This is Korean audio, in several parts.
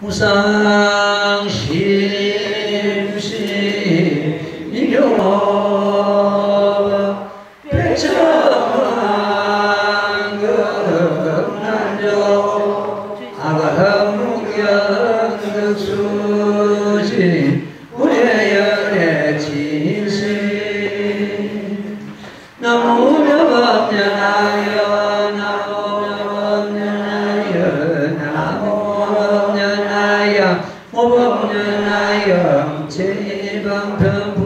무상심시 미료 백천만금난조 아가무경득수지 우려열의 진실 나무명업년하여 나무명업년하여 나무명업년하여 모범년하여 제방편부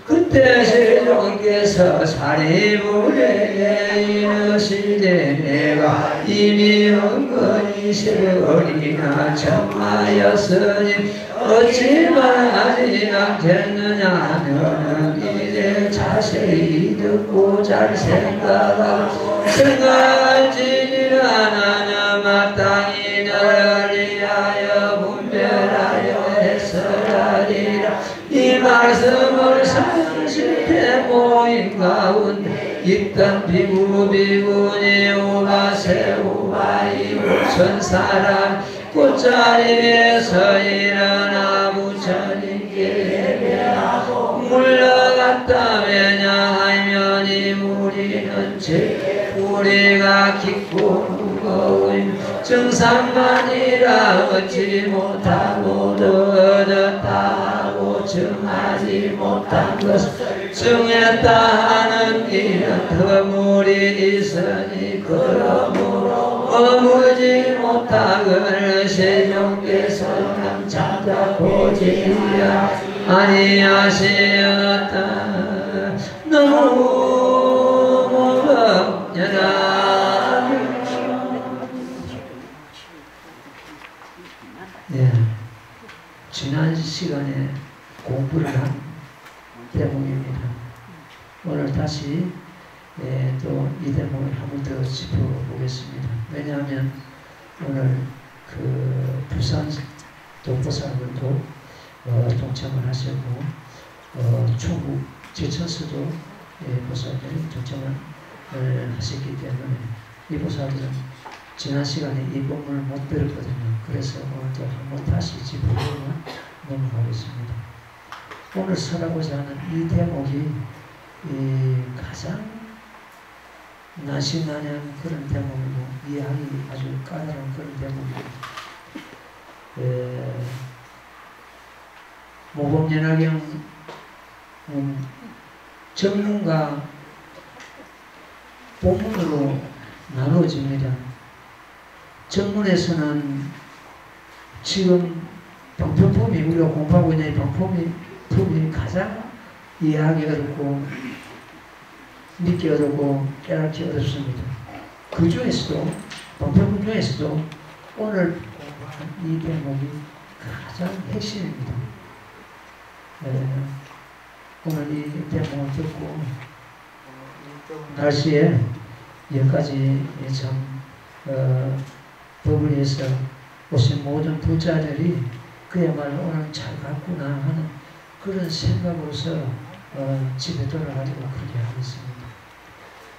그때 세종께서 사리불에 이르시되 내가 이미 은근히 세월이나 청하였으니 어찌 말하지 않겠느냐. 너는 이제 자세히 듣고 잘 생각하고 생각할지니라. 나는 마땅히 너를 위하여 분별하여 해설하리라. 이 말씀을 상실태 모임 가운데 있던 비구비구니 우바세 우바이 우천사람 꽃자리에서 일어나 부처님께 예배하고 물러갔다. 왜냐하면 이 무리는 죄 우리가 깊고 무거운 증상만이라 얻지 못하고 얻었다 하고 증하지 못한 것을 증했다 하는 이는 허물이 있으니 그러므로 머무지 못하거늘 세종께서는 찾아보지 아니하시었다. 너무 고맙냐. 네, 지난 시간에 공부를 한 대목입니다. 오늘 다시 또 이 대목을 한 번 더 짚어보겠습니다. 왜냐하면 오늘 그 부산 도보사들도 동참을 하셨고 충북 제천서도 보사들이 동참을 하셨기 때문에 이 보사들은 지난 시간에 이 본문을 못 들었거든요. 그래서 오늘도 한번 다시 짚어보고 넘어가겠습니다. 오늘 설하고자 하는 이 대목이 가장 나신나는 그런 대목이고 이해하기 아주 까다로운 그런 대목이고 모범연화경 정문과 본문으로 나누어집니다. 정문에서는 지금 방편품이 우리가 공부하고 있는 이 방편품이 가장 이해하기 어렵고 믿기 어렵고 깨닫기 어렵습니다. 그 중에서도 방편품 중에서도 오늘 공부하는 이 대목이 가장 핵심입니다. 오늘 이 대목을 듣고 날씨에 여기까지 참 법을 위해서 오신 모든 부자들이 그야말로 오늘 잘 갔구나 하는 그런 생각으로서 집에 돌아가려고 그렇게 하겠습니다.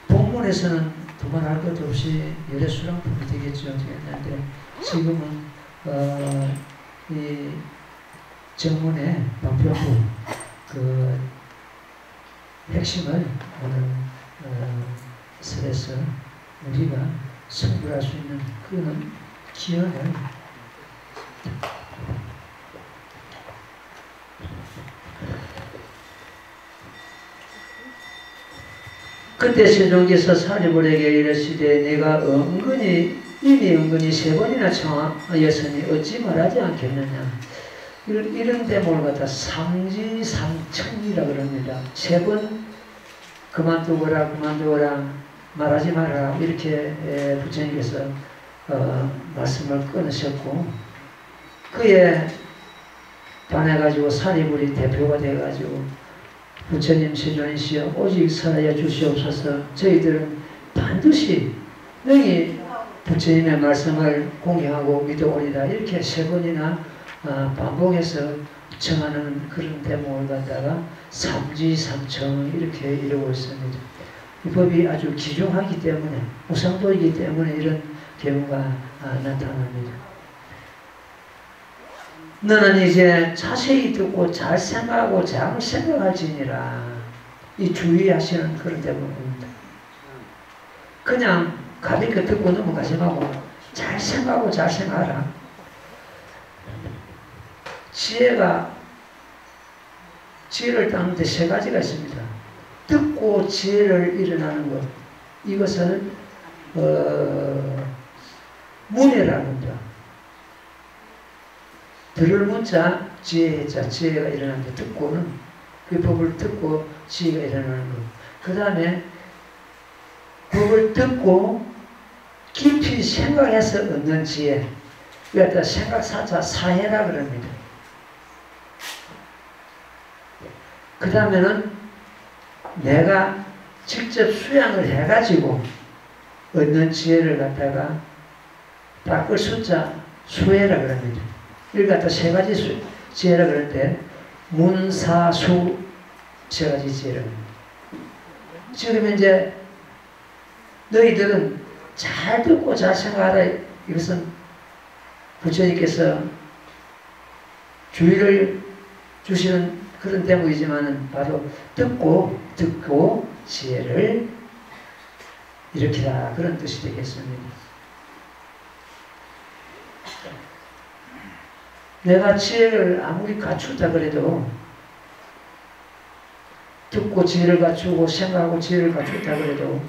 본문에서는 두말할 것도 없이 열애수랑품이 되겠죠. 했는데 지금은 이 정문의 방편부 그 핵심을 오늘 설에서 우리가 성불할 수 있는 그런 기원을 그때 세종께서 사리불에게 이르시되 내가 이미 은근히 3번이나 청하였으니 어찌 말하지 않겠느냐. 이런 대목을 갖다 삼지삼청이라고 그럽니다. 3번 그만두거라 말하지 마라 이렇게 부처님께서 말씀을 끊으셨고 그에 반해가지고 사리불이 대표가 돼가지고 부처님 세존이시여 오직 살아야 주시옵소서. 저희들은 반드시 능히 부처님의 말씀을 공경하고 믿어오리라 이렇게 3번이나 반복해서 청하는 그런 대목을 갖다가 삼지삼청 이렇게 이루고 있습니다. 이 법이 아주 기중하기 때문에 우상도이기 때문에 이런 경우가 나타납니다. 너는 이제 자세히 듣고 잘 생각하고 잘 생각할지니라. 이 주의하시는 그런 대목입니다. 그냥 가볍게 듣고 넘어가지 말고 잘 생각하고 잘 생각하라. 지혜를 따는데 세 가지가 있습니다. 듣고 지혜를 일어나는 것. 이것은 문해라는 자. 들을 문자, 지혜의 자, 지혜가 일어나는데 듣고는 그 법을 듣고 지혜가 일어나는 것. 그 다음에 법을 듣고 깊이 생각해서 얻는 지혜. 그러니까 생각사자 사해라 그럽니다. 그 다음에는 내가 직접 수양을 해가지고 얻는 지혜를 갖다가 바꿀 숫자 수혜라 그럽니다. 이걸 갖다 세 가지 지혜라 그럴 때 문사수 세 가지 지혜라 합니다. 지금 이제 너희들은 잘 듣고 잘 생각하라. 이것은 부처님께서 주의를 주시는 그런 대목이지만은 바로 듣고 지혜를 일으키라 그런 뜻이 되겠습니다. 내가 지혜를 아무리 갖춘다 그래도 듣고 지혜를 갖추고 생각하고 지혜를 갖춘다 그래도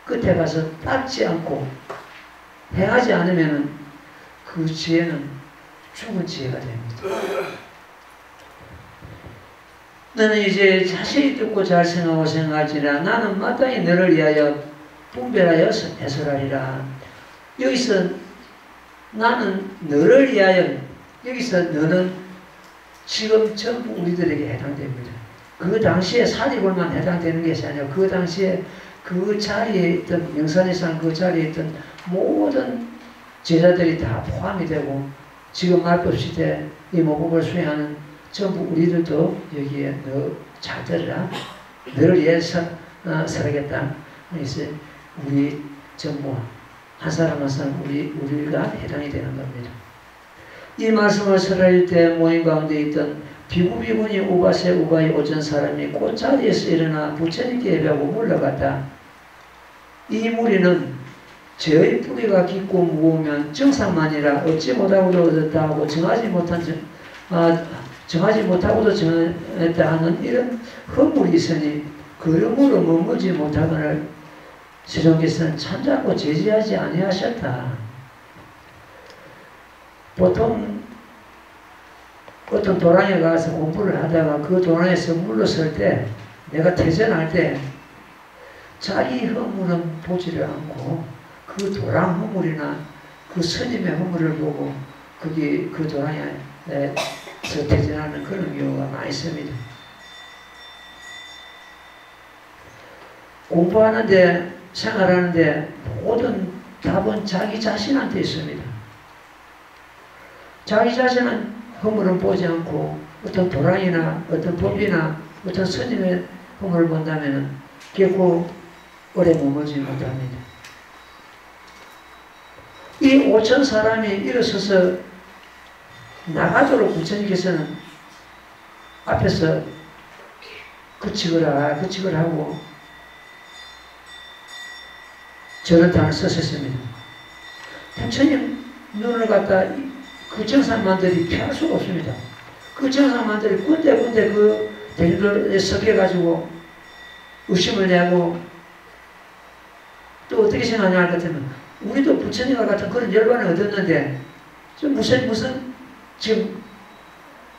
끝에 가서 닦지 않고 행하지 않으면 그 지혜는 죽은 지혜가 됩니다. 너는 이제 자세히 듣고 잘 생각하고 생각하지라. 나는 마땅히 너를 위하여 분별하여 해설하리라. 여기서 나는 너를 위하여, 여기서 너는 지금 전부 우리들에게 해당됩니다. 그 당시에 사리골만 해당되는 것이 아니라 그 당시에 그 자리에 있던 영산에서 그 자리에 있던 모든 제자들이 다 포함이 되고 지금 말법시대 이 모법을 수행하는 전부 우리들도 여기에 너 잘 들으라. 너를 위해서 살아겠다. 그래서 우리 전부 한 사람 한 사람 우리가 해당이 되는 겁니다. 이 말씀을 설할 때 모임 가운데 있던 비구비군이 우바세 우바이 오전 사람이 꽃자리에서 일어나 부처님께 예배하고 물러갔다. 이 무리는 죄의 뿌리가 깊고 무거우면 정상만이라 얻지 못하고도 얻었다 하고 정하지 못하고도 정했다 하는 이런 허물이 있으니 그러므로 머무지 못하거늘 세종께서는 참잡고 제지하지 아니하셨다. 보통 어떤 도랑에 가서 공부를 하다가 그 도랑에서 물러설 때 내가 퇴전할 때 자기 허물은 보지를 않고 그 도랑 허물이나 그 스님의 허물을 보고 거기 그 도랑에서 퇴전하는 그런 경우가 많이 있습니다. 공부하는데 생활하는데 모든 답은 자기 자신한테 있습니다. 자기 자신은 허물은 보지 않고 어떤 도랑이나 어떤 법이나 어떤 스님의 허물을 본다면 결코 오래 머물지 못합니다. 이 5천 사람이 일어서서 나가도록 부처님께서는 앞에서 규칙을 하고 저런탄을 쓰셨습니다. 부처님 눈을 갖다 그 정상만들이 피할 수가 없습니다. 그 정상만들이 군데군데 그 대중들에 섞여가지고 의심을 내고 또 어떻게 생각하냐 할 것 같으면 우리도 부처님과 같은 그런 열반을 얻었는데 좀 무슨 지금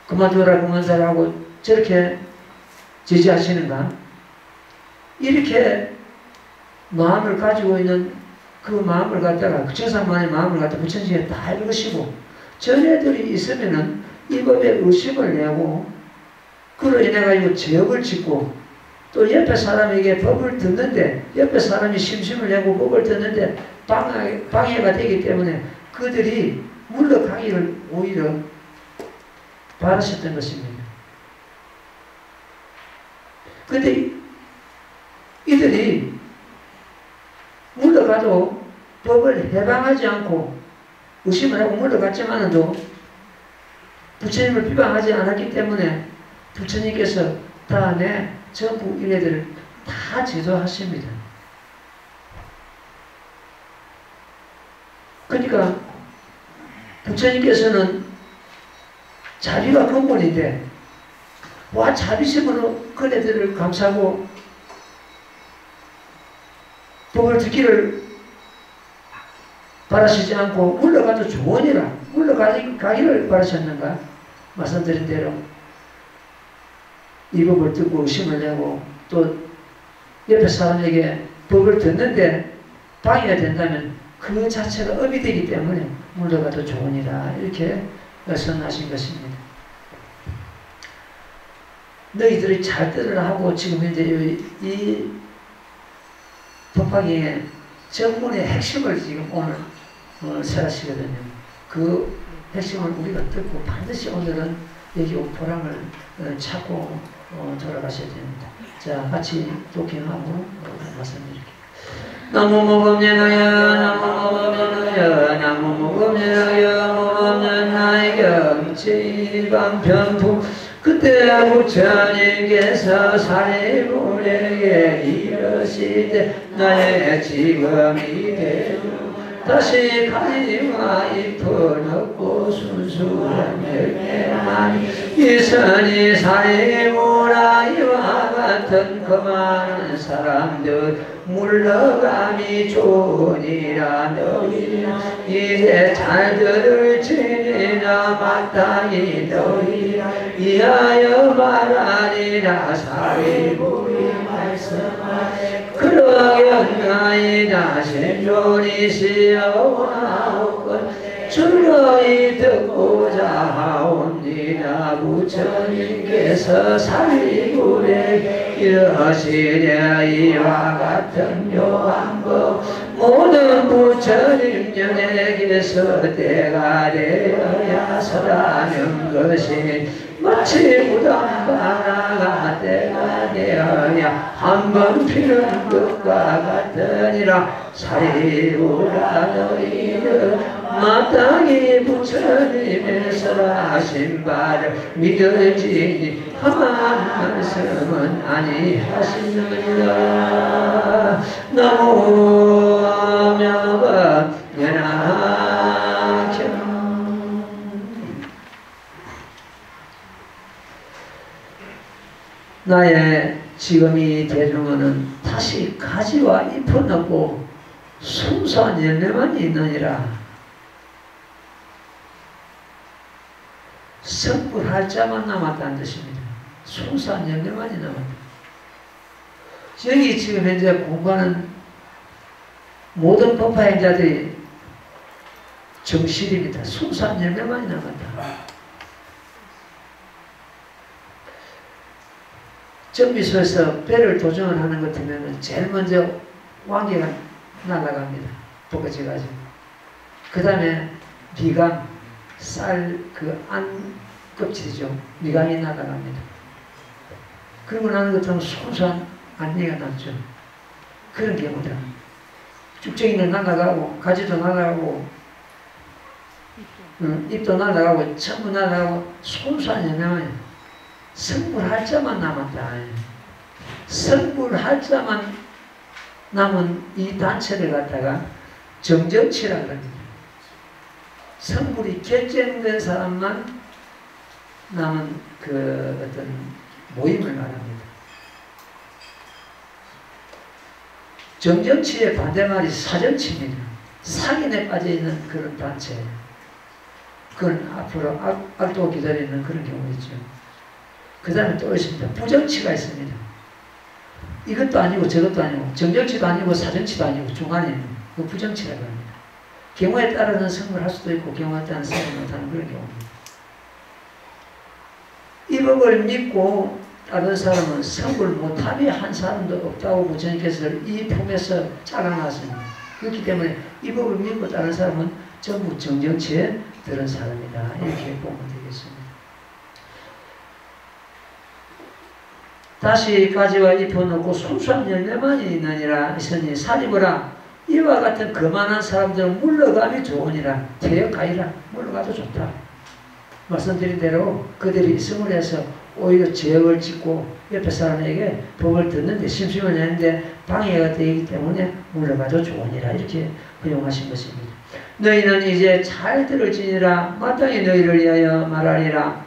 그만두라고 저렇게 제지하시는가? 이렇게 마음을 가지고 있는 그 마음을 갖다가 그 정상만의 마음을 갖다 부처님께 다 읽으시고 전애들이 있으면은 이 법에 의심을 내고 그로 인해 가지고 죄업을 짓고 또 옆에 사람에게 법을 듣는데 옆에 사람이 심심을 내고 법을 듣는데 방해가 되기 때문에 그들이 물러가기를 오히려 바라셨던 것입니다. 그런데 이들이 물러가도 법을 해방하지 않고 의심을 하고 물러갔지만도 부처님을 비방하지 않았기 때문에 부처님께서 다음에 전부 이네들을 다 지도하십니다. 그러니까 부처님께서는 자비가 근본인데 와 자비심으로 그네들을 감싸고 법을 듣기를 바라시지 않고 물러가도 좋으니라 물러가기를 바라셨는가? 말씀드린 대로 이 법을 듣고 의심을 내고 또 옆에 사람에게 법을 듣는데 방해가 된다면 그 자체가 업이 되기 때문에 물러가도 좋으니라 이렇게 선하신 것입니다. 너희들이 잘 들으라 하고 지금 이제 이 법화경의 전문의 핵심을 지금 오늘 설하시거든요. 그 핵심을 우리가 듣고 반드시 오늘은 여기 온 보람을 찾고 돌아가셔야 됩니다. 자, 같이 독행하고 말씀드릴게요. 나무 무겁냐나야 나무 무겁냐나야 나무 무겁냐나야 무겁냐 나이가 지방 편풍 그때 부처님께서 사리불에게 이르시되 나의 지금이 되고 다시 가지와 잎을 얻고 순수한 열매만 이선이 사리불아 이와 같은 그 많은 사람들 물러감이 좋으니라 너희라 이제 잘 들을지니라 마땅히 너희라 이하여 말하니라 사리불이 말씀하되 그러겠나이다 신존이시여오나오건 즐거이 듣고자 하옵니다. 부처님께서 사리불에게 이르시되 이와 같은 묘한 법 모든 부처님들에게서 때가 되어야 서라는 것이 마치 무당바나가 때가 되어야 한 번 피는 것과 같으니라. 사리불아 너희는 마땅히 부처님의 설하신 바를 믿을지니 험한 말씀은 아니하시느니라. 나무 명법연하경. 나의 지금이 되는 다시 가지와 잎은 없고 순수한 열매만 있느니라. 성불할 자만 남았다는 뜻입니다. 순수한 열매만이 남았다. 여기 지금 현재 공부하는 모든 법화행자들이 정실입니다. 순수한 열매만이 남았다. 정비소에서 배를 도정을 하는 것 같으면 제일 먼저 왕개가 날아갑니다. 볶아져가지고. 그 다음에 미강, 쌀, 그 안 껍질이죠. 미강이 날아갑니다. 그러고 나는 것처럼 순수한 안개가 남죠. 그런 경우다. 쭉정이는 날아가고, 가지도 날아가고, 잎도 날아가고, 전부 날아가고, 순수한 열매만 성불할 자만 남았다. 성불할 자만 남은 이 단체를 갖다가 정정치라고 합니다. 성불이 결정된 사람만 남은 그 어떤 모임을 말합니다. 정정치의 반대말이 사정치입니다. 상인에 빠져있는 그런 단체. 그건 앞으로 악도 기다리는 그런 경우있죠. 그 다음에 또 있습니다. 부정치가 있습니다. 이것도 아니고 저것도 아니고 정정치도 아니고 사정치도 아니고 중간에 있는 그 부정치라고 합니다. 경우에 따라서는 성불할 수도 있고 경우에 따라서는 성불 못하는 그런 경우입니다. 이 법을 믿고 다른 사람은 성불 못함이 한 사람도 없다고 부처님께서 이 품에서 잘라놨습니다. 그렇기 때문에 이 법을 믿고 다른 사람은 전부 정정치에 들은 사람이다. 이렇게 보면 되겠습니다. 다시 가지와 잎은 없고 순수한 열매만이 있느니라. 있으니 사리불아 이와 같은 거만한 사람들은 물러감이 좋으니라. 퇴역하리라. 물러가도 좋다. 말씀드린 대로 그들이 있음을 해서 오히려 죄를 짓고 옆에 사람에게 법을 듣는데 심심을 내는데 방해가 되기 때문에 물러가도 좋으니라 이렇게 허용하신 것입니다. 너희는 이제 잘 들을지니라 마땅히 너희를 위하여 말하리라.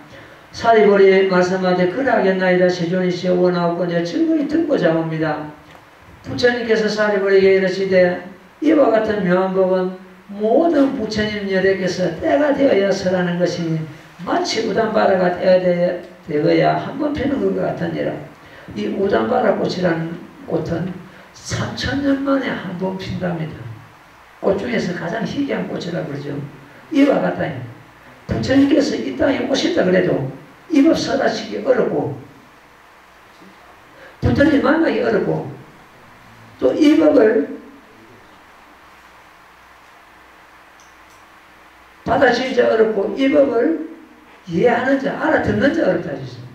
사리벌이 말씀하되 그러하겠나이다. 세존이시여 원하옵거니와 즐거이 듣고자 합니다. 부처님께서 사리벌에게 이르시되 이와 같은 묘한 법은 모든 부처님 열애께서 때가 되어야 설하는 것이니 마치 우단바라가 때가 되어야 한 번 피는 것 같으니라. 이 우단바라 꽃이라는 꽃은 3000년 만에 한 번 핀답니다. 꽃 중에서 가장 희귀한 꽃이라고 그러죠. 이와 같다. 부처님께서 이 땅에 오셨다 그래도 이 법 설하시기 어렵고 부처님 만나기 어렵고 또 이 법을 받아들이기 어렵고 이 법을 이해하는 자, 알아듣는 자 어렵다 하셨습니다.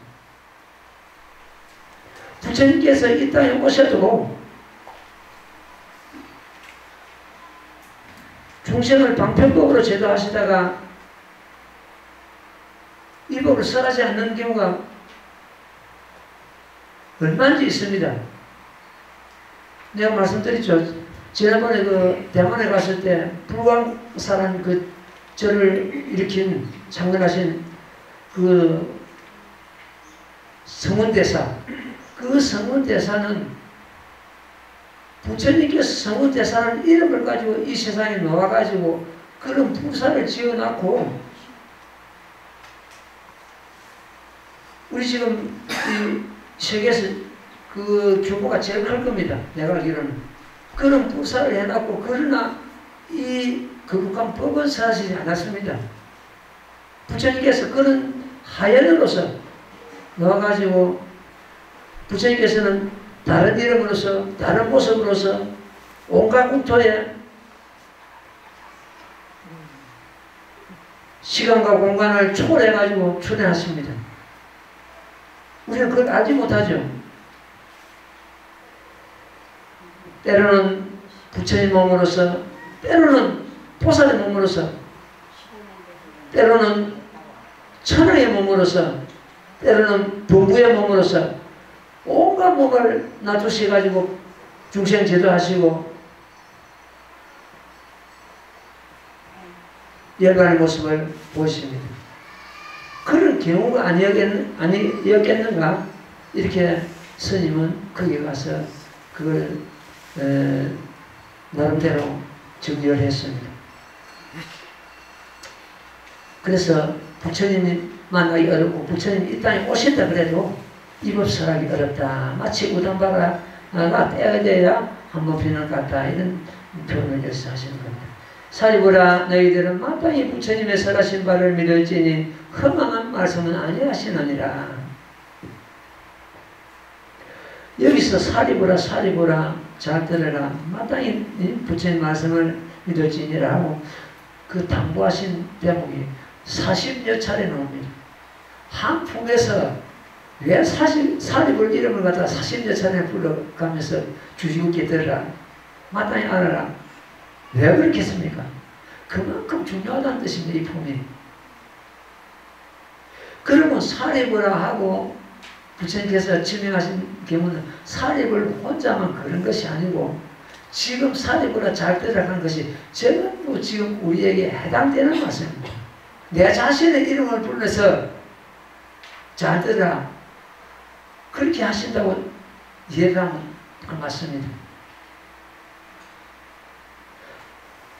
부처님께서 이 땅에 오셔도 중생을 방편법으로 제도하시다가 이 법을 설하지 않는 경우가 얼마나 있습니다. 내가 말씀드렸죠. 지난번에 그 대만에 갔을 때 불광사라는 그 절을 일으킨 창건하신 그 성원대사, 그 성원대사는 부처님께서 성원대사라는 이름을 가지고 이 세상에 놓아가지고 그런 불사를 지어놨고 우리 지금 이 세계에서 그 규모가 제일 클 겁니다. 내가 알기로는. 그런 불사를 해놨고 그러나 이 거룩한 법은 사시지 않았습니다. 부처님께서 그런 하연으로서 넣어가지고 부처님께서는 다른 이름으로서 다른 모습으로서 온갖 국토에 시간과 공간을 초월해가지고 출현하십니다. 우리는 그걸 알지 못하죠. 때로는 부처님 몸으로서 때로는 보살의 몸으로서 때로는 천하의 몸으로서 때로는 범부의 몸으로서 온갖 몸을 놔두셔가지고 중생 제도하시고 열반의 모습을 보십니다. 그런 경우가 아니었겠는가? 이렇게 스님은 거기 가서 그걸 나름대로 정리를 했습니다. 그래서 부처님이 만나기 어렵고 부처님이 이 땅에 오셨다 그래도 이 법 설하기 어렵다. 마치 우단바라가 떼어져야 한번 피는 것 같다. 이런 표현을 여기서 하시는 겁니다. 사리부라 너희들은 마땅히 부처님의 설하신 바를 믿을지니 허망한 말씀은 아니하시느니라. 여기서 사리부라 잘 들으라. 마땅히 부처님 말씀을 믿을지니라 하고 그 당부하신 대목이 40여 차례 나옵니다. 한 품에서 왜 사리불 이름을 갖다가 40여 차례 불러가면서 주지웃게 들으라. 마땅히 알아라. 왜 그렇겠습니까? 그만큼 중요하다는 뜻입니다. 이 품이. 그러면 사리부라 하고 부처님께서 지명하신 경우는 사립을 혼자만 그런 것이 아니고 지금 사립으로 잘 들어가는 것이 전부 지금 우리에게 해당되는 말씀입니다. 내 자신의 이름을 불러서 잘 들어라. 그렇게 하신다고 이해가 하면 맞습니다.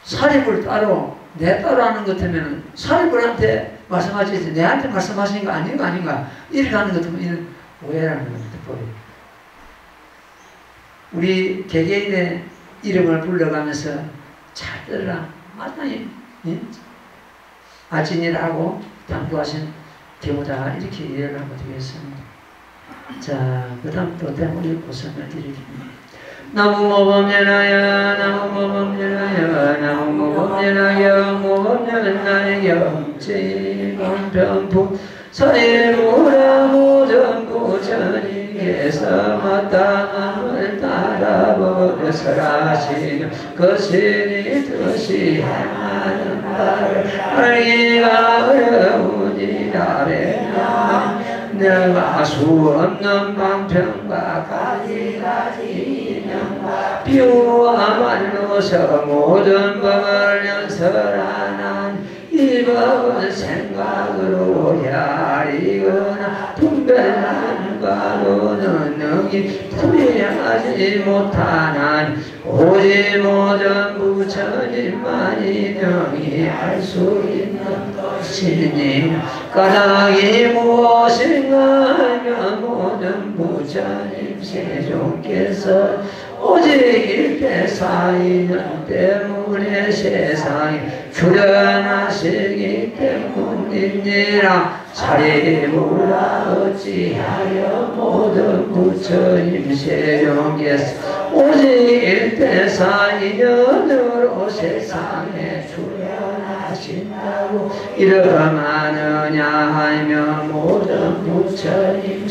사립을 따로 내 따로 하는 것 같으면 사립을한테 말씀하시지 내한테 말씀하시는 거 아닌가 이렇게 하는 것 같으면 이는 오해라는 겁니다. 우리 개개인의 이름을 불러가면서 잘 들으라. 마땅히 아진이라고 당부하신 경우다. 이렇게 이해를 하면 되겠습니다. 자, 그 다음 또 대목 읽고 설명드리겠습니다. 나무모범연하여 나무모범연하여 나무모범연하여 모범연하여 지공평부 사일무라 모든 부처님께서 마땅함을 따라버려 설하시며 거신이 뜻이 행하는 바를 알기가 어려우니 수 없는 방편과 가지가지 인연과 비유와 말로서 모든 법을 연설하는 이 법은 생각으로 헤아리거나 분별하는 바로는 능히 풀이하지 못하는 오직 모든 부처님만이 능히 알 수 있는 것이니 까닭이 무엇인가 하면 모든 부처님 세종께서 오직 일대사이년 때문에 세상에 출현하시기 때문이니라. 사리부라 어찌하여 모든 부처님 세종께서 오직 일대사이년으로 세상에 출현하신다고 이러하느냐 하면 모든 부처님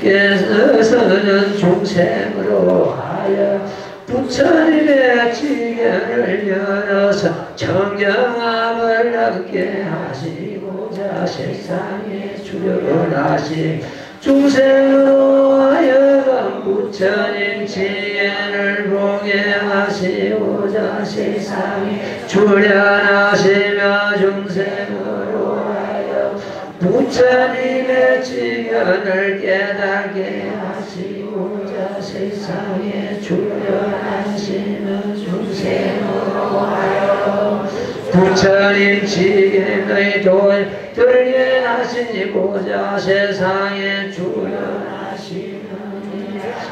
세종께서는 중생으로 하여 부처님의 지견을 열어서 청정함을 얻게 하시고자 세상에 출현하신 중생으로 하여금 부처님 지혜를 보게 하시고자 세상에 출현하시며 중생으로 하여 부처님의 지견을 깨닫게 하시고자 세상에 출현하시며 중생으로 하여 부처님 지견의 도를 들게 하시고자 세상에 출현하시느니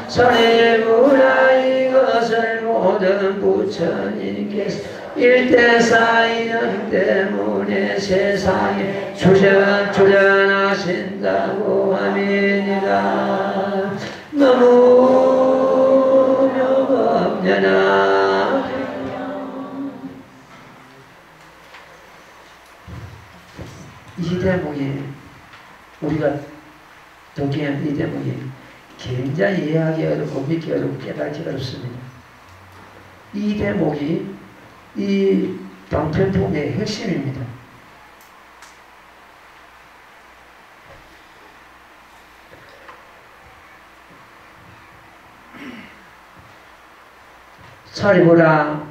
사리부라 이것을 모든 부처님께서 일대사이년 때문에 세상에 출현하신다고 함이니라. 너무 명업냐나. 이 대목이 우리가 독해한 이 대목이 굉장히 이해하기 어렵고 믿기 어렵고 깨닫기 어렵습니다. 이 대목이 이 방편품의 핵심입니다. 사리부라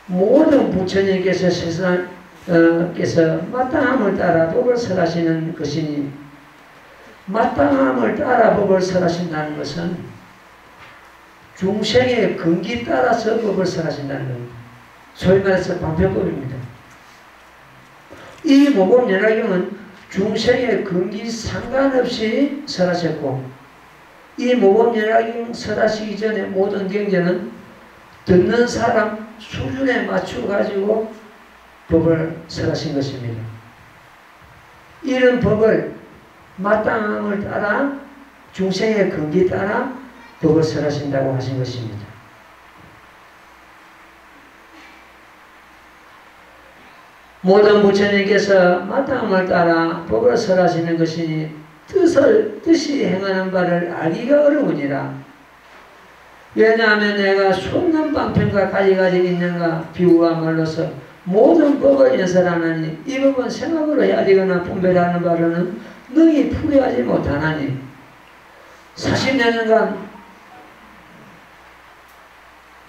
모든 부처님께서 세상께서 마땅함을 따라 법을 설하시는 것이니 마땅함을 따라 법을 설하신다는 것은 중생의 근기 따라서 법을 설하신다는 겁니다. 소위 말해서 방편법입니다. 이 모범연화경은 중생의 근기 상관없이 설하셨고 이 모범연화경 설하시기 전에 모든 경전은 듣는 사람 수준에 맞춰 가지고 법을 설하신 것입니다. 이런 법을 마땅함을 따라 중생의 근기 따라 법을 설하신다고 하신 것입니다. 모든 부처님께서 마땅함을 따라 법을 설하시는 것이니 뜻이 행하는 바를 알기가 어려우니라. 왜냐하면 내가 솟는 방편과 가지가지 있는가 비유와 말로서 모든 법을 연설하나니 이 법은 생각으로 헤아리거나 분별하는 바로는 능히 풀이하지 못하나니 40년간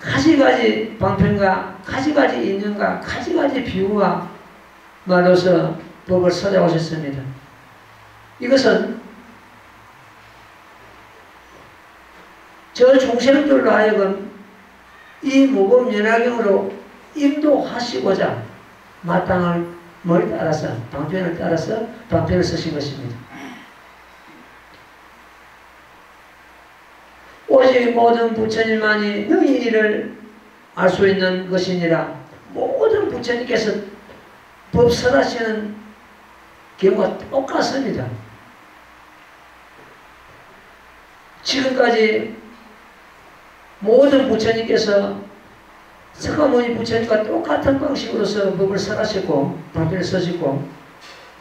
가지가지 방편과 가지가지 있는가 가지가지 비유와 말로서 법을 설해오셨습니다. 이것은 저 중생들로 하여금 이 모범연화경으로 인도하시고자 마땅함을 따라서 방편을 따라서 방편을 쓰신 것입니다. 오직 모든 부처님만이 능히 이를 알 수 있는 것이니라. 모든 부처님께서 법 설하시는 경우가 똑같습니다. 지금까지 모든 부처님께서 석가모니 부처님과 똑같은 방식으로서 법을 설하셨고 방편을 쓰셨고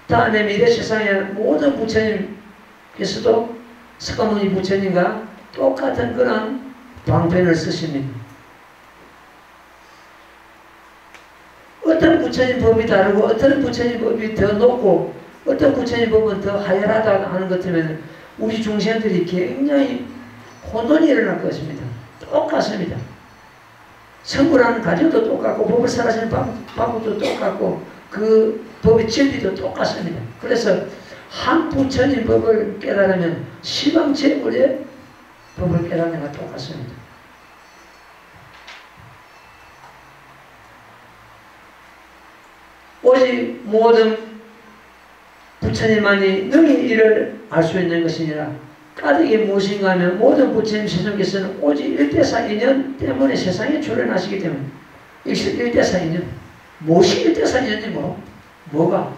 다음에 미래 세상에 모든 부처님께서도 석가모니 부처님과 똑같은 그런 방편을 쓰십니다. 어떤 부처님 법이 다르고 어떤 부처님 법이 더 높고 어떤 부처님 법은 더 하열하다 하는 것 때문에 우리 중생들이 굉장히 혼돈이 일어날 것입니다. 똑같습니다. 성불하는 과정도 똑같고 법을 설하시는 방법도 똑같고 그 법의 진리도 똑같습니다. 그래서 한 부처님 법을 깨달으면 시방제불의 법을 깨달는 것과 똑같습니다. 오직 모든 부처님만이 능히 이를 알 수 있는 것이니라. 까닭이 무엇인가 하면 모든 부처님 세존께서는 오직 일대사 인연 때문에 세상에 출현하시기 때문에 1대사 인연. 무엇이 1대사 인연이 뭐가?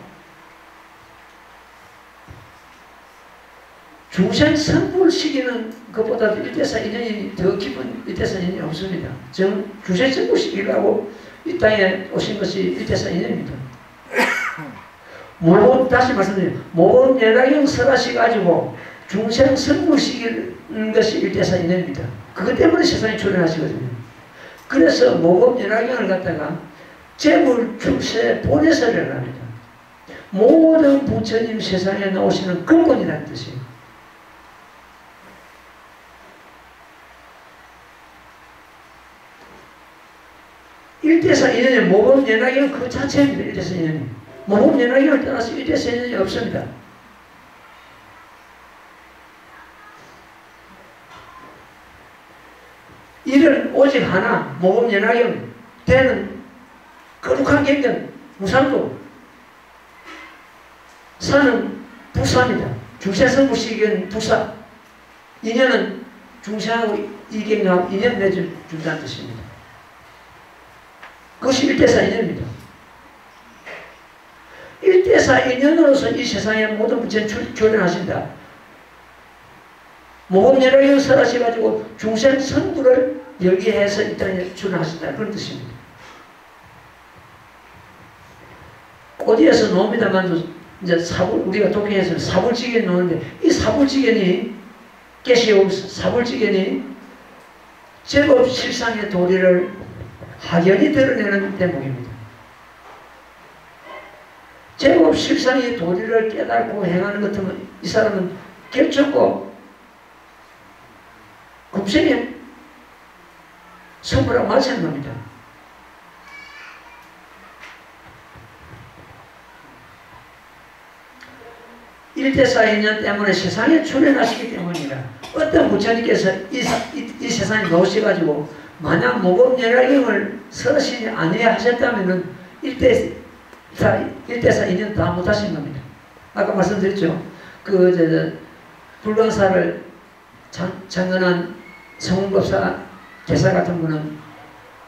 중생 성불시키는 것보다도 1대사 인연이 더 깊은 1대사 인연이 없습니다. 중생 성불시키려고 이 땅에 오신 것이 1대사 인연입니다. 다시 말씀드립니다. 모범연락형 설하시가지고 중생 성불시키는 것이 1대사 인연입니다. 그것 때문에 세상에 출현하시거든요. 그래서 모범연락형을 갖다가 재물출세 본해설을 합니다. 모든 부처님 세상에 나오시는 근본이라는 뜻이에요. 일대사 인연이 모범연락형 그 자체입니다. 일대사 인연이. 모범연락형을 떠나서 일대사 인연이 없습니다. 일은 오직 하나, 모범연락형 되는 거룩한 경전, 무상도. 사는 부사입니다. 중생성불시기는 부사. 인연은 중생하고 이경하고 인연 맺어준다는 뜻입니다. 그것이 1대사 인연입니다. 1대사 인연으로서 이 세상에 모든 부처님 출현하신다. 모범연락형 설하셔가지고 중생 성불을 열기해서 이 땅에 출현하신다. 그런 뜻입니다. 어디에서 노입니다만 이제 우리가 독해에서는 사불지견이 노는데 이 사불지견이 깨시옵소서. 사불지견이 제법 실상의 도리를 확연히 드러내는 대목입니다. 제법 실상의 도리를 깨닫고 행하는 것 같으면 이 사람은 결정코 금생에 성불하고 마찬가지입니다. 일대사 인연 때문에 세상에 출현하시기 때문이라. 어떤 부처님께서 이 세상에 나오셔가지고 만약 모범연락형을 설하시지 아니하셨다면 일대사 인연 다 못하신 겁니다. 아까 말씀드렸죠. 불광사를 창건한 성운법사 대사 같은 분은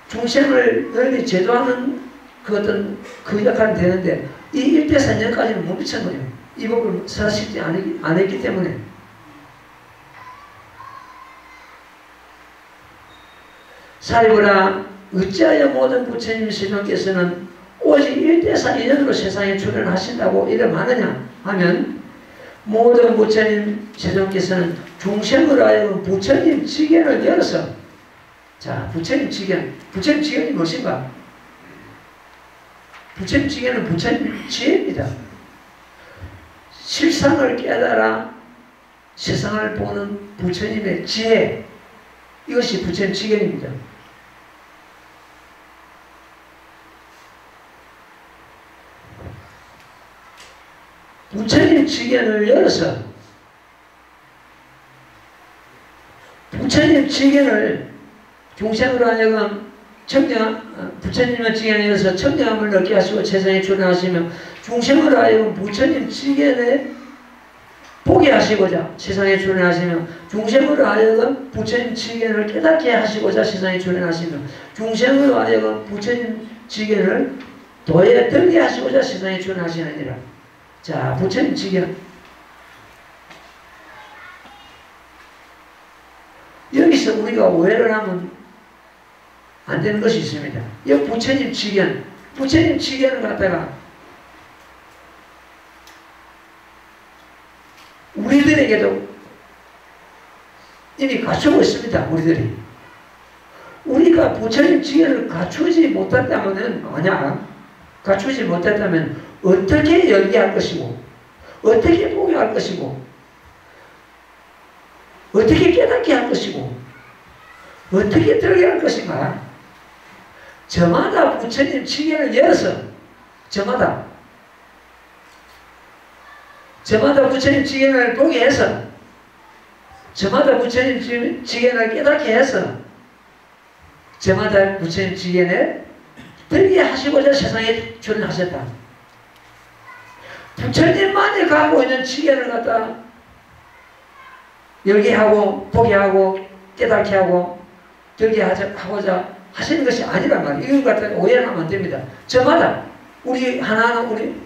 중생을 널리 제도하는 그 역할은 되는데 이 일대사 인연까지는 못 미친 거예요. 이 법을 설하시지 안 했기 때문에. 사리보라 어찌하여 모든 부처님 세존께서는 오직 1대사 인연으로 세상에 출현하신다고 이래 말하냐 하면 모든 부처님 세존께서는 중생으로 하여금 부처님 지견을 열어서 자 부처님 지견이 무엇인가? 부처님 지견은 부처님 지혜입니다. 실상을 깨달아 세상을 보는 부처님의 지혜 이것이 부처님 지견입니다. 부처님 지견을 열어서 부처님 지견을 중생으로 하여금 부처님의 지견을 열어서 청정함을 얻게 하시고 세상에 출현하시며 중생으로 하여금 부처님 지견에 보게 하시고자 세상에 출현하시며 중생으로 하여금 부처님 지견을 깨닫게 하시고자 세상에 출현하시며 중생으로 하여금 부처님 지견을 도에 들게 하시고자 세상에 출현하시느니라. 자, 부처님 지견. 여기서 우리가 오해를 하면 안 되는 것이 있습니다. 이 부처님 지견. 부처님 지견을 갖다가 우리들에게도 이미 갖추고 있습니다. 우리들이. 우리가 부처님 지견을 갖추지 못했다면 만약 갖추지 못했다면 어떻게 열게 할 것이고 어떻게 보게 할 것이고 어떻게 깨닫게 할 것이고 어떻게 들게 할 것인가? 저마다 부처님 지혜를 열어서 저마다 부처님 지혜를 보게 해서 저마다 부처님 지혜를 깨닫게 해서 저마다 부처님 지혜를 들게 하시고자 세상에 출연하셨다. 부처님만이 갖고 있는 지혜를 갖다 열게 하고 보게 하고 깨닫게 하고 들게 하고자 하시는 것이 아니란 말이에요. 이걸 갖다 오해를 하면 안 됩니다. 저마다 우리 하나하나 우리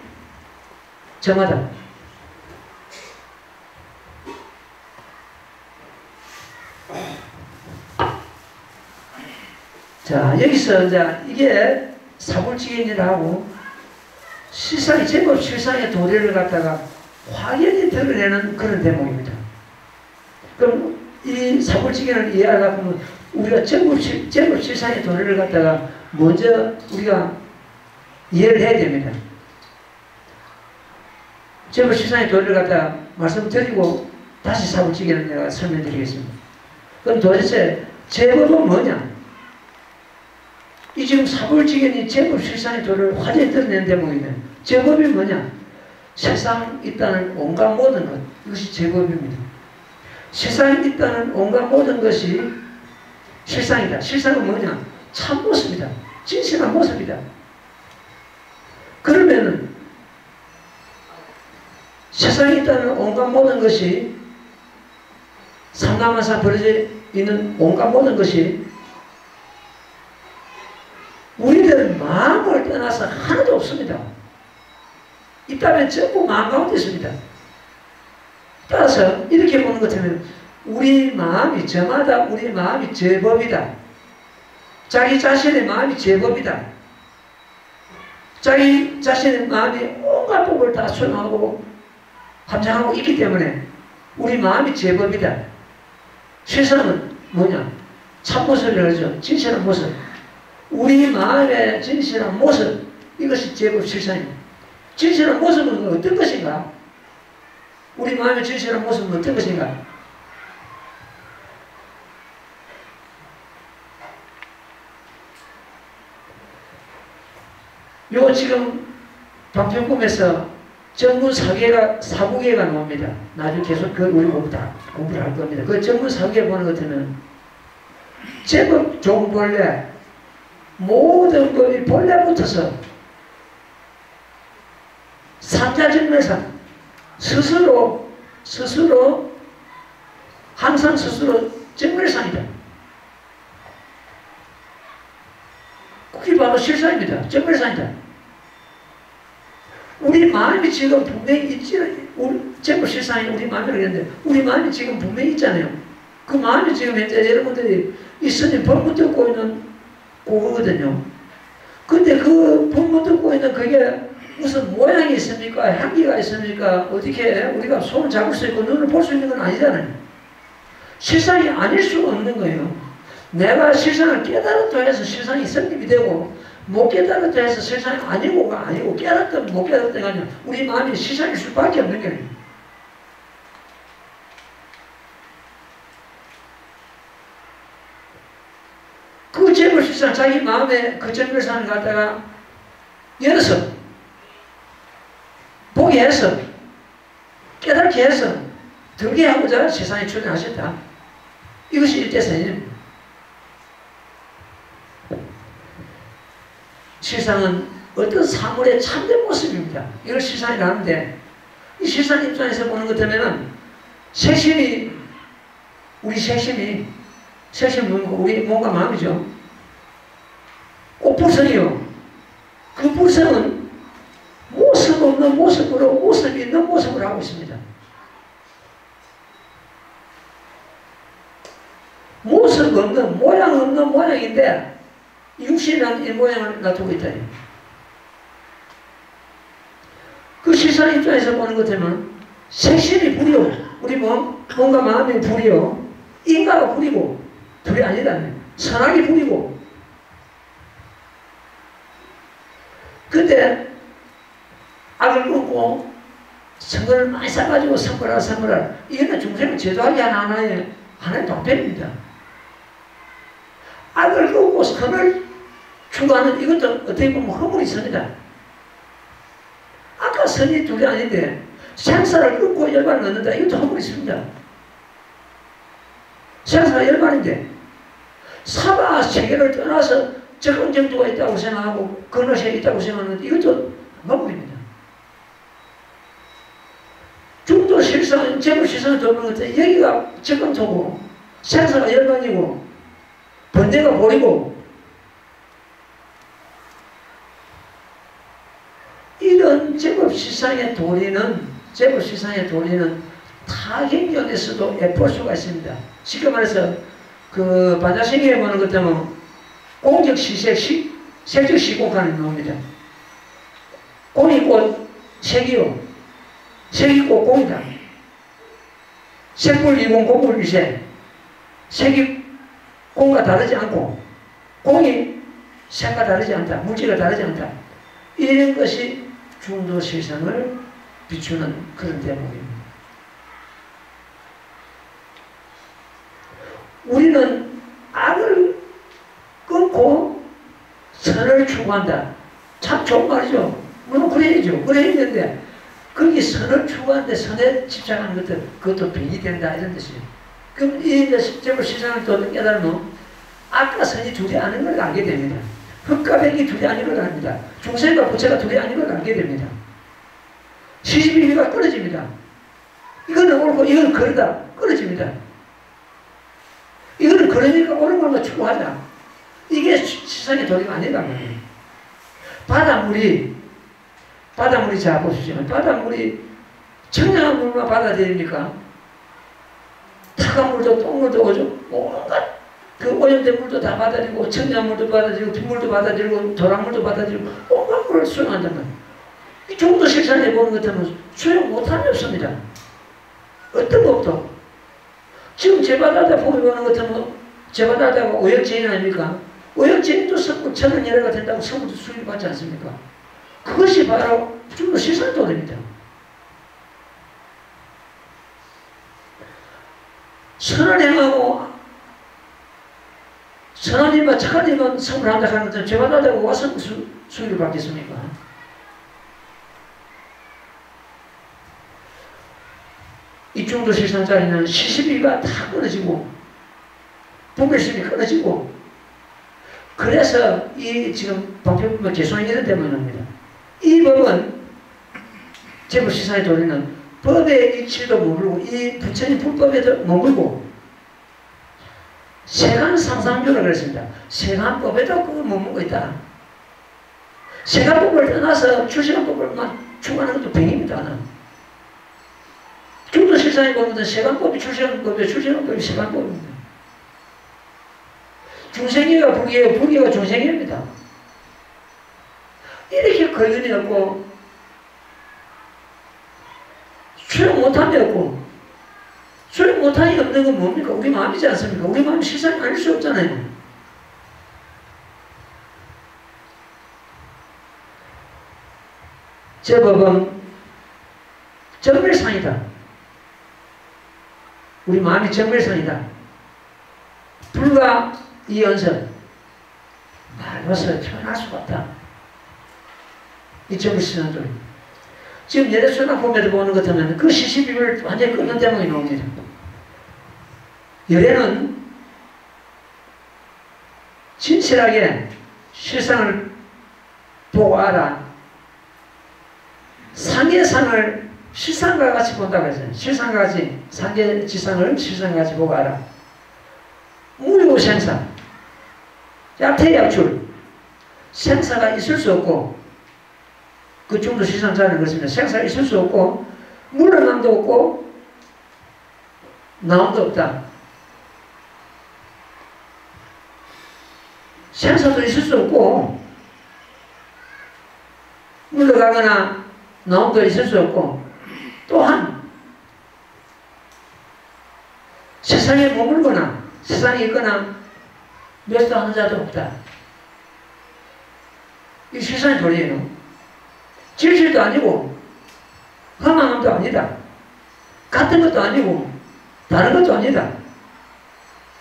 저마다 자 여기서 이제 이게 사불지견이라고 실상이 제법 실상의 도리를 갖다가 확연히 드러내는 그런 대목입니다. 그럼 이 사불지견을 이해하려면 우리가 제법 실상의 도리를 갖다가 먼저 우리가 이해를 해야 됩니다. 제법 실상의 도리를 갖다가 말씀드리고 다시 사불지견을 내가 설명드리겠습니다. 그럼 도대체 제법은 뭐냐? 이 지금 사불지견이 제법 실상의 도리를 화제에 드러내는 대목이네. 제법이 뭐냐? 세상 있다는 온갖 모든 것, 이것이 제법입니다. 세상에 있다는 온갖 모든 것이 실상이다. 실상은 뭐냐? 참모습이다. 진실한 모습이다. 그러면은 세상에 있다는 온갖 모든 것이 상가만사 벌어져 있는 온갖 모든 것이 우리들 마음을 떠나서 하나도 없습니다. 있다면 전부 마음 가운데 있습니다. 따라서 이렇게 보는 것 같으면 우리 마음이 저마다 우리 마음이 제법이다. 자기 자신의 마음이 제법이다. 자기 자신의 마음이 온갖 법을 다 수용하고 감상하고 있기 때문에 우리 마음이 제법이다. 실상은 뭐냐? 참모습이라고 하죠. 진실한 모습. 우리 마음의 진실한 모습, 이것이 제법 실상입니다. 진실한 모습은 어떤 것인가? 우리 마음의 진실한 모습은 어떤 것인가? 요 지금 방편꿈에서 정문 사부계가 나옵니다. 나중에 계속 그 우리 공부를 할 겁니다. 그 정문 사부계 보는 것 같으면 제법 종벌레 모든 법이 본래부터서 삼자정멸상 스스로 항상 스스로 정멸상이다. 그게 바로 실상입니다. 정멸상이다. 우리 마음이 지금 분명히 있지, 제법 실상이 우리 마음이라고 했는데 우리 마음이 지금 분명히 있잖아요. 그 마음이 지금 현재 여러분들이 있으니 법문 듣고 있는 그거거든요. 근데 그 법문 듣고 있는 그게 무슨 모양이 있습니까? 향기가 있습니까? 어떻게 우리가 손을 잡을 수 있고 눈을 볼 수 있는 건 아니잖아요. 실상이 아닐 수가 없는 거예요. 내가 실상을 깨달았다 해서 실상이 성립이 되고 못 깨달았다 해서 실상이 아니고가 아니고 깨달았다 못 깨달았다가 아니라 우리 마음이 실상일 수밖에 없는 거예요. 그 제물실상 자기 마음에 그 제물실상을 갖다가 열어서 보게 해서 깨닫게 해서 들게 하고자 세상에 출연하셨다. 이것이 일대선입니다. 실상은 어떤 사물의 참된 모습입니다. 이걸 실상이라 하는데 이 실상 입장에서 보는 것 때문에는 색심이 우리 색심이 우리 몸과 마음이죠. 꽃불성이요. 그 불성은 모습 없는 모습으로 모습이 있는 모습을 하고 있습니다. 모습 없는 모양 없는 모양인데 육신이라는 이 모양을 놔두고 있다. 그 실상 입장에서 보는 것 같으면 색심이 불이요. 우리 몸과 마음이 불이요. 인가가 불이고 불이 아니라며 선악이 불이고 근데 악을 끊고 선거를 많이 쌓아가지고 선거라 이거는 중생을 제도하기 하나의 방법입니다. 악을 끄고 선을 추구하는 이것도 어떻게 보면 허물이 선이다. 아까 선이 둘이 아닌데 생사를 끊고 열반을 넣는다. 이것도 허물이 있습니다. 생사가 열반인데 사바 세계를 떠나서 적응정도가 있다고 생각하고 근원세에 있다고 생각하는데 이것도 허물입니다. 중도 실상, 재물 실상을 돕는 것은 여기가 적응토고 생사가 열반이고 번뇌가 보이고 이런 제법 시상의 도리는 타경전에서도 엿볼 수가 있습니다. 쉽게 말해서 그 반자생애에 보는 것 때문에 공적 시색, 색적 시공간이 나옵니다. 공이 곧 색이요. 색이 곧 공이다. 색불 이공 공불 이색. 색이 공과 다르지 않고 공이 색과 다르지 않다. 물질과 다르지 않다. 이런 것이 중도 실상을 비추는 그런 대목입니다. 우리는 악을 끊고 선을 추구한다. 참 좋은 말이죠. 물론 그래야죠. 그래야되는데 거기 선을 추구하는데 선에 집착하는 것들 그것도 병이 된다 이런 뜻이에요. 그럼 이 재물 실상을 또 깨달으면 악과 선이 둘이 아닌 걸 알게 됩니다. 흙과 백이 둘이 아닌 걸 압니다. 중생과 부처가 둘이 아닌 걸 알게 됩니다. 시시비비가 끊어집니다. 이거는 옳고 이거는 그러다 끊어집니다. 이거는 그러니까 옳은 걸로 추구하자. 이게 세상의 도리가 아니다 말이에요. 바닷물이 자 보시죠. 바닷물이 청량한 물만 받아들입니까? 타간 물도 똥물도 오줌 온갖 그 오염된 물도 다 받아들이고 청량한 물도 받아들이고 빗물도 받아들이고 도랑물도 받아들이고 온갖 물을 수용한단 말이에요. 이 중도 실상에 보는 것 같으면 수용 못함이 없습니다. 어떤 법도. 지금 제바다다 보는 것 같으면 제바다다가 오역제인 아닙니까? 오역제인도 성분 천연열애가 된다고 성분도 수입 받지 않습니까? 그것이 바로 중도 실상도입니다. 선을 행하고 선한 일과 착한 일만 성불을 한다 하는 것은 제바다다가 와서 무슨 수입을 받겠습니까? 이 중도 실상자리는 시시비가 다 끊어지고 분별심이 끊어지고 그래서 이 지금 방편법 개송이 이런 때문입니다. 이 법은 제법 시상의 도리는 법의 이치도 머물고 이 부처님 불법에도 머물고 세간 상상조라고 그랬습니다. 세간법에도 그거 머물고 있다. 세간법을 떠나서 출세간법을만 추구하는 것도 병입니다. 중도 실상에 보면 세간법이 출세간법이에요. 출세간법이 세간법입니다. 중생이가 불기예요. 불기가 중생입니다. 이렇게 걸림이 없고 수용 못함이 없고 수용 못함이 없는 건 뭡니까? 우리 마음이지 않습니까? 우리 마음이 실상이 아닐 수 없잖아요. 제 법은 정밀상이다. 우리 마음이 정밀상이다. 불과 이 연설 말로서 표현할 수가 없다. 이 정밀상도 지금 예대수나 봄에도 보는 것 같으면 그 시시비를 완전히 끊는 대목이 나옵니다. 열애는 진실하게 실상을 보고 알아. 상해상을 실상과 같이 본다고 했어요. 실상과 같이 상해지상을 실상과 같이 보고 알아. 무리고 생사, 약태약출, 생사가 있을 수 없고 그 중도 실상자는 그렇습니다. 생사가 있을 수 없고 물러남도 없고 나옴도 없다. 생사도 있을 수 없고 물러가거나 나옴도 있을 수 없고 또한 세상에 머물거나 세상에 있거나 멸도하는 자도 없다. 이 세상의 도리예요. 질질도 아니고 허망함도 아니다. 같은 것도 아니고 다른 것도 아니다.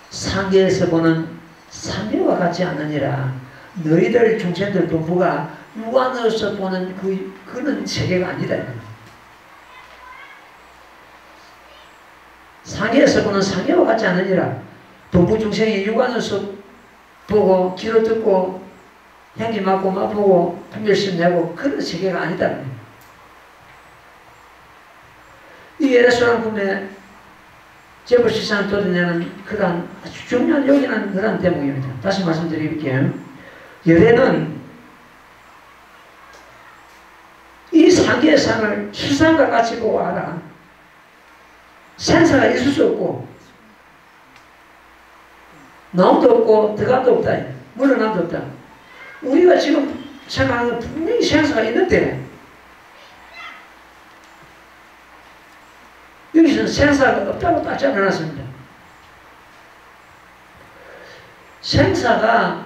상계에서 보는 상계와 같지 않으니라. 너희들 중생들 동부가 육안으로서 보는 그런 세계가 아니다. 상계에서 보는 상계와 같지 않으니라. 동부 중생이 육안으로서 보고 귀로 듣고 향기 맡고 맛보고 분별심 내고 그런 세계가 아니다. 이 예레수랑품의 제불실상을 도려내는 그러한 아주 중요한 요긴한 그러한 대목입니다. 다시 말씀드릴게요. 열애는 이 상계의 상을 실상과 같이 보고 알아. 생사가 있을 수 없고 나옴도 없고 들어감도 없다. 물러남도 없다. 우리가 지금 생각하는 건 분명히 생사가 있는데 여기서는 생사가 없다고 따지 않았습니다. 생사가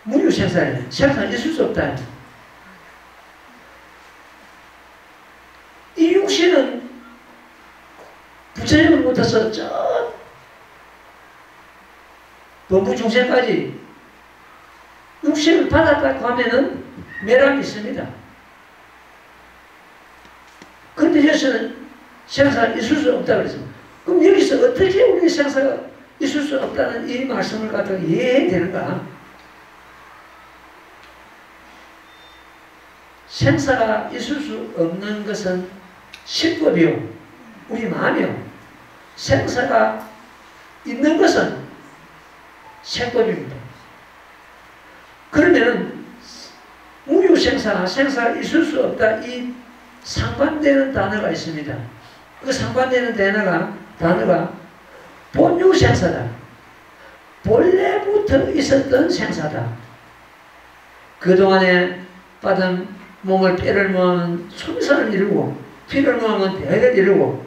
무유생사예요. 생사가 있을 수 없다. 이 육신은 부처님으로부터서 저 범부 중생까지 육신을 받았다고 하면은 매락이 있습니다. 그런데 여기서는 생사가 있을 수 없다고 그랬습니다. 그럼 여기서 어떻게 우리 생사가 있을 수 없다는 이 말씀을 갖다가 이해해야 되는가? 생사가 있을 수 없는 것은 실법이요, 우리 마음이요. 생사가 있는 것은 생법입니다. 그러면은 무유생사, 생사가 있을 수 없다, 이 상반되는 단어가 있습니다. 그 상반되는 단어가 본유생사다. 본래부터 있었던 생사다. 그동안에 받은 몸을 뼈를 모으면 손선을 이루고 피를 모으면 대를 이루고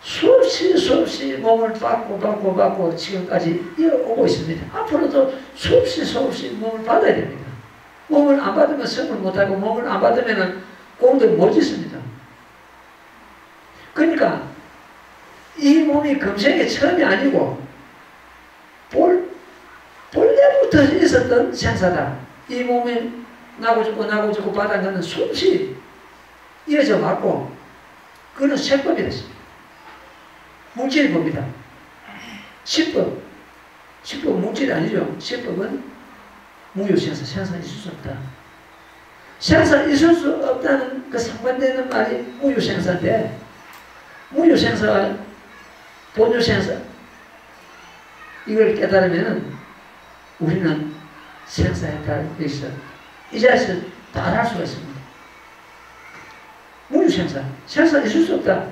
수없이 몸을 받고 지금까지 이어오고 있습니다. 앞으로도 수없이 몸을 받아야 됩니다. 몸을 안 받으면 성을 못하고 몸을 안 받으면 공도 못 짓습니다. 그러니까 이 몸이 금생의 처음이 아니고 본래부터 있었던 생사다. 이 몸이 나고 죽고 바닥은 수없이 이어져 왔고 그는 세법이 됐습니다. 물질이 법이다. 시법 물질이 아니죠. 시법은 무유생사, 생사 있을 수 없다. 생사 있을 수 없다는 그 상반되는 말이 무유생사인데, 무유생사와 본유생사 이걸 깨달으면 우리는 생사에 따라 있어 이 자리에서 다 할 수가 있습니다. 무유생사, 생사 있을 수 없다.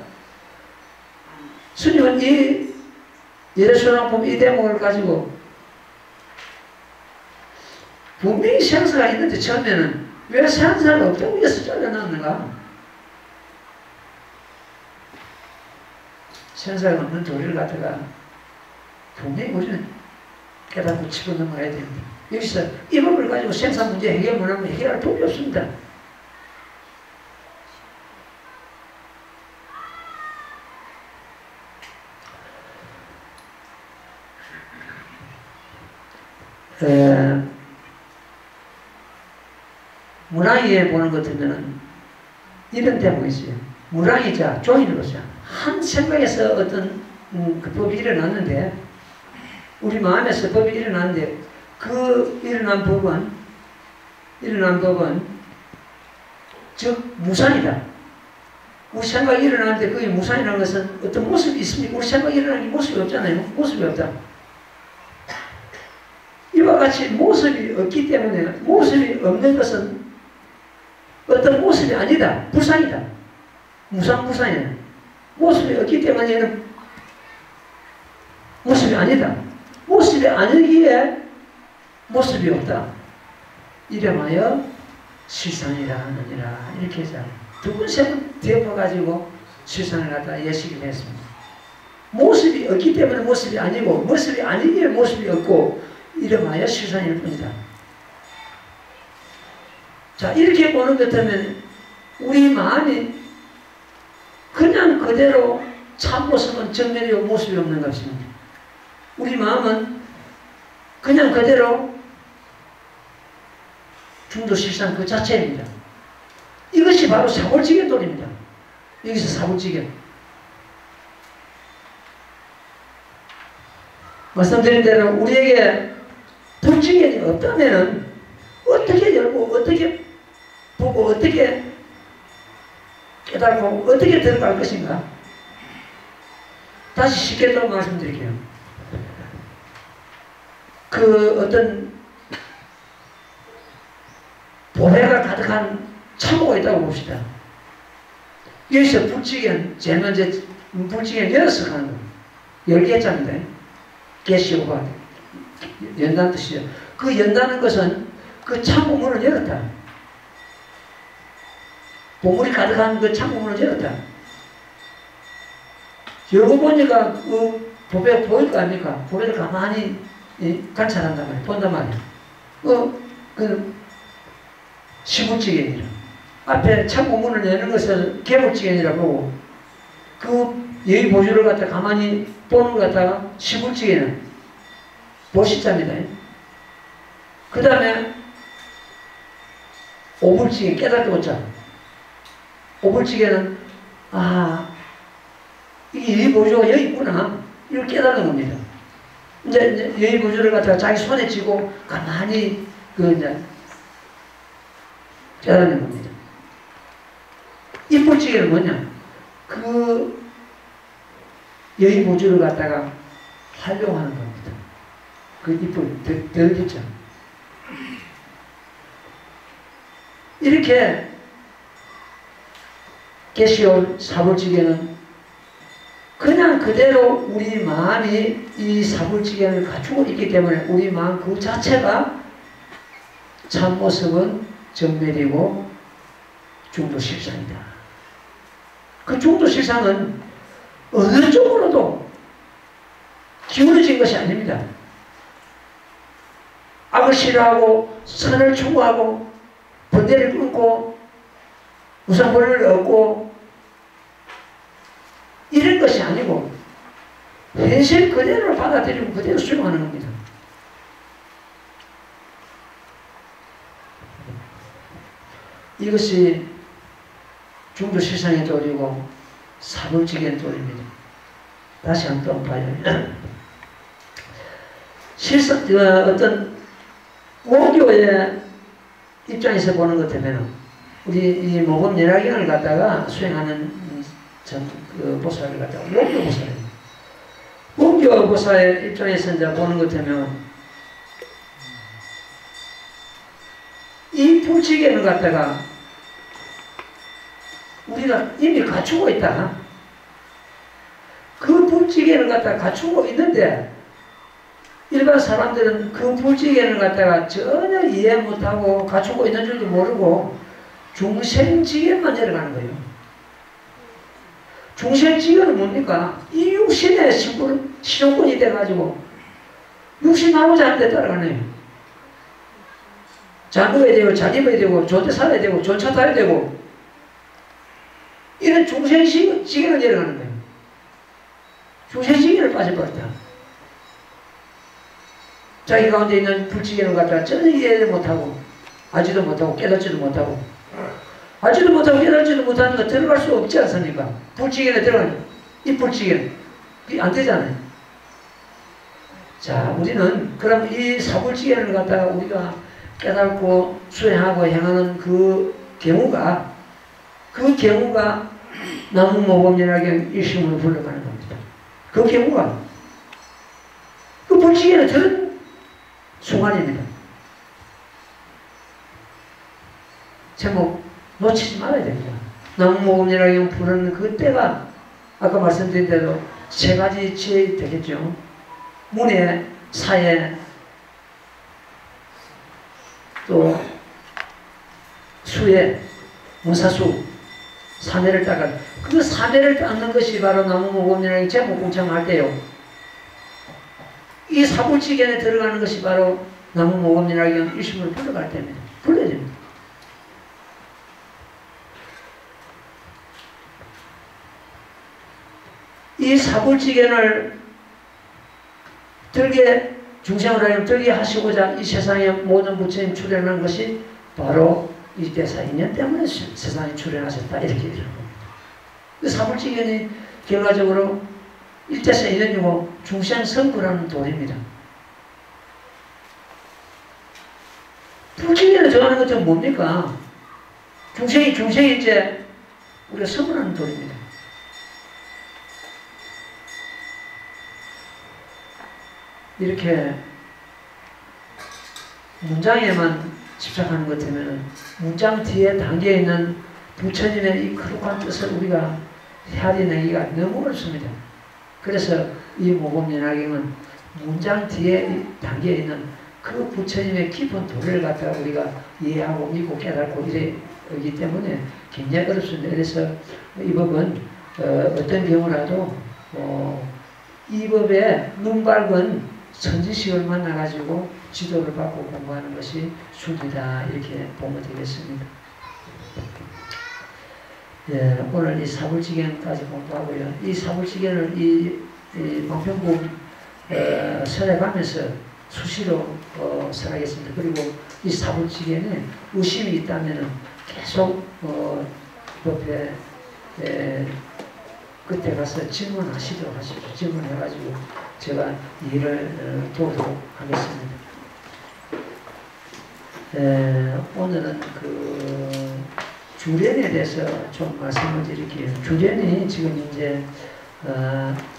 스님은 이 예레수랑품 이 대목을 가지고 분명히 생사가 있는데 처음에는 왜 생사가 없다고 해서 잘라놨는가? 생사가 없는 도리를 갖다가 분명히 우리는 깨닫고 치고 넘어가야 됩니다. 여기서 이 법을 가지고 생사 문제 해결 못하면 해결할 법이 없습니다. 무랑이에 보는 것 같으면 이런 대목이 있어요. 무랑이자 종인으로서 한 생각에서 어떤 그 법이 일어났는데, 우리 마음에서 법이 일어났는데 그 일어난 법은 즉 무상이다. 우리 생각이 일어나는데 그게 무상이라는 것은 어떤 모습이 있습니까? 우리 생각이 일어나는 게 모습이 없잖아요. 모습이 없다. 이와 같이 모습이 없기 때문에 모습이 없는 것은 어떤 모습이 아니다. 불상이다. 무상이다. 모습이 없기 때문에 얘는 모습이 아니다. 모습이 아니기에 모습이 없다. 이름하여 실상이라 하느니라. 이렇게 해서 두 번, 세 번 되어가지고 실상을 갖다 예식을 했습니다. 모습이 없기 때문에 모습이 아니고, 모습이 아니기에 모습이 없고, 이름하여 실상일 뿐이다. 자, 이렇게 보는 것 같으면 우리 마음이 그냥 그대로 참모습은 정면이고 모습이 없는 것입니다. 우리 마음은 그냥 그대로 중도실상 그 자체입니다. 이것이 바로 사골지견돌입니다. 여기서 사골지견. 말씀드린 대로 우리에게 불지견이 없다면 어떻게 열고 어떻게 보고 어떻게 깨닫고 어떻게 들어갈 것인가? 다시 쉽게 또 말씀드릴게요. 그 어떤 보배가 가득한 창고가 있다고 봅시다. 여기서 불지견, 제일 먼저 불지견 열어서 가는 겁니다. 열개자입니다. 개시오가 연다는 뜻이죠. 그 연다는 것은 그 창고 문을 열었다. 보물이 가득한 그 창고 문을 열었다. 열고 보니까 그 보배가 보일 거 아닙니까? 보배를 가만히 관찰한단 말이에요. 본단 말이에요. 그 시불지견이라. 앞에 창고 문을 여는 것을 개불지견이라고 보고 그 여의 보조를 갖다 가만히 보는 것 갖다가 시불지견은 보시자입니다. 그 다음에 오불지견 깨닫게 보자. 오불지견은 이게 여의 보조가 여기 있구나. 이걸 깨닫는 겁니다. 이제 여의 보조를 갖다가 자기 손에 쥐고 가만히 이제 깨닫는 겁니다. 이불지견은 뭐냐? 그 여의 보조를 갖다가 활용하는 겁니다. 그 이불 덜겠죠. 이렇게 계시온 사불지견은 그냥 그대로 우리 마음이 이 사불지견을 갖추고 있기 때문에 우리 마음 그 자체가 참모습은 정멸이고 중도실상이다. 그 중도실상은 어느 쪽으로도 기울어진 것이 아닙니다. 악을 싫어하고 선을 추구하고 번뇌를 끊고 우상권을 얻고 이런 것이 아니고 현실 그대로 받아들이고 그대로 수용하는 겁니다. 이것이 중도실상의 도리고 사불지견의 도리입니다. 다시 한번 봐요. 실상 어떤 원교의 입장에서 보는 것 때문에 우리 이 모범 연화경을 갖다가 수행하는 그 보살을 갖다가 원교 보살입니다. 원교 보살의 입장에서 이제 보는 것 때문에 이 불지견을 갖다가 우리가 이미 갖추고 있다. 그 불지견을 갖다가 갖추고 있는데 일반 사람들은 그 불지견을 갖다가 전혀 이해 못하고 갖추고 있는 줄도 모르고 중생지견만 내려가는 거예요. 중생지견은 뭡니까? 이 육신의 신혼권이 돼가지고 육신 나오지 않는 데 따라가네요. 잘 먹어야 되고 잘 입어야 되고 좋은 데 살아야 되고 좋은 차 타야 되고 이런 중생지견을 내려가는 거예요. 중생지견을 빠져버렸다. 자기 가운데 있는 불지견을 갖다가 전혀 이해를 못하고 알지도 못하고 깨닫지도 못하고 알지도 못하고 깨닫지도 못하는 거 들어갈 수 없지 않습니까? 불지견에 들어가는 이 불지견 그게 안 되잖아요. 자, 우리는 그럼 이 사불지견을 갖다가 우리가 깨닫고 수행하고 행하는 그 경우가 나무모범연화경 일심으로 불러가는 겁니다. 그 경우가 그 불지견에 들은 순간입니다. 제목 놓치지 말아야 됩니다. 나무모범연화경 부르는 그 때가 아까 말씀드린 대로 세 가지 지혜 되겠죠. 문예, 사예, 또 수예, 문사수, 사매를 닦아. 그 사매를 닦는 것이 바로 나무모범연화경 제목 공창할 때요. 이 사불지견에 들어가는 것이 바로 나무모범연화경 일심으로 불러갈 때입니다. 불러야 됩니다. 이 사불지견을 들게 중생을 하여 들게 하시고자 이 세상에 모든 부처님 출현한 것이 바로 일대사 인연 때문에 세상에 출현하셨다 이렇게 얘기하는 겁니다. 그 사불지견이 결과적으로 일대사 인연이고 중생 성불하는 도리입니다. 불지견을 정하는 것은 뭡니까? 중생이 이제 우리가 성불하는 도리입니다. 이렇게 문장에만 집착하는 것 때문에 문장 뒤에 담겨있는 부처님의 이 거룩한 뜻을 우리가 헤아려내기가 너무 어렵습니다. 그래서 이 모범연화경은 문장 뒤에 담겨있는 그 부처님의 깊은 도리를 갖다가 우리가 이해하고 믿고 깨닫고 이러기 때문에 굉장히 어렵습니다. 그래서 이 법은 어떤 경우라도 이 법에 눈 밝은 선지식을 만나가지고 지도를 받고 공부하는 것이 순이다 이렇게 보면 되겠습니다. 예, 오늘 이 사불지견까지 공부하고요. 이 사불지견을 이 방편국 설에 가면서 수시로 설하겠습니다. 그리고 이 사불지견에 의심이 있다면 계속 법에 그때 가서 질문하시도록 하십시오. 질문해가지고 제가 일을 도우도록 하겠습니다. 오늘은 그 주련에 대해서 좀 말씀을 드릴게요. 주련이 지금 이제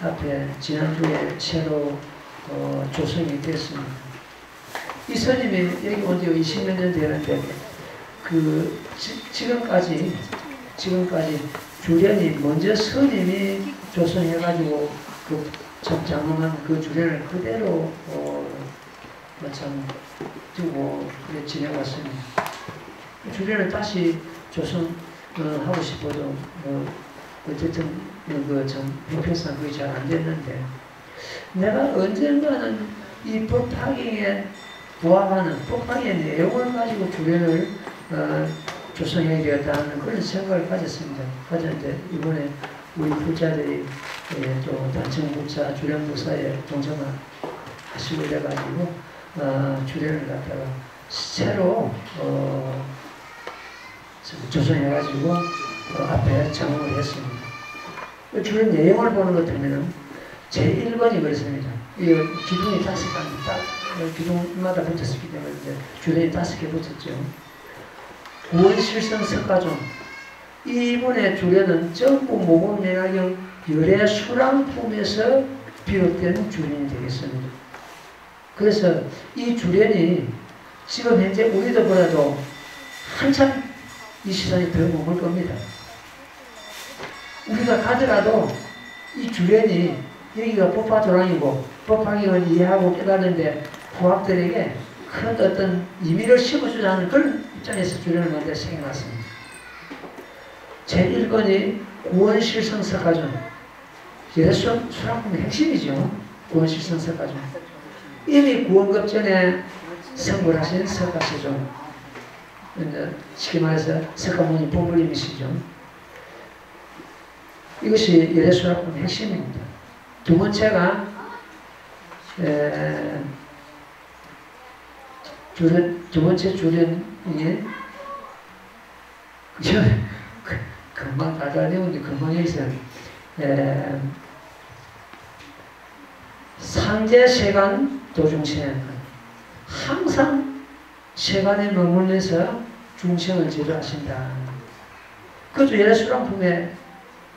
앞에 지난주에 새로 조성이 됐습니다. 이 스님이 여기 온 지 20몇 년 되는데 그 지금까지 주련이 먼저 스님이 조성해가지고 그 참 장엄한 그 주련을 그대로 참 두고 그래 지내왔습니다. 주련을 다시 조성하고 싶어도 어쨌든 참 형편상 그게 잘 안 됐는데 내가 언젠가는 이 법화경에 부합하는 법화경의 내용을 가지고 주련을 조성해야 되겠다는 그런 생각을 가졌습니다. 가졌는데 이번에 우리 불자들이 또 단층국사, 주련국사에 동참하시고 이래가지고 주련을 갖다가 새로 조성해가지고 앞에 장엄을 했습니다. 주련 내용을 보는 것 보면은 제1번이 그렇습니다. 이 기둥이 5개, 기둥마다 붙었기 때문에 주련이 5개 붙었죠. 구원실성 석가종. 이분의 주련은 전부 모범연화경 열애 수랑품에서 비롯된 주련이 되겠습니다. 그래서 이 주련이 지금 현재 우리들보다도 한참 이 시간이 더 머물 겁니다. 우리가 가더라도 이 주련이 여기가 법화도랑이고 법화경을 이해하고 깨닫는데 후학들에게 큰 어떤 의미를 심어주자는 그런 입장에서 주련을 만들어 생겨났습니다. 제1권이 구원실성석가종. 예수 수락품의 핵심이죠. 구원실성석가종. 이미 구원급전에 성불하신 석가시종. 쉽게 말해서 석가모니 보물님이시죠. 이것이 예수락품의 핵심입니다. 두 번째가 두 번째 주련이 금방 다 내용인데 금방 여기서 상제 세간 도중생. 항상 세간에 머물면서 중생을 제도하신다. 그것도 예수랑품의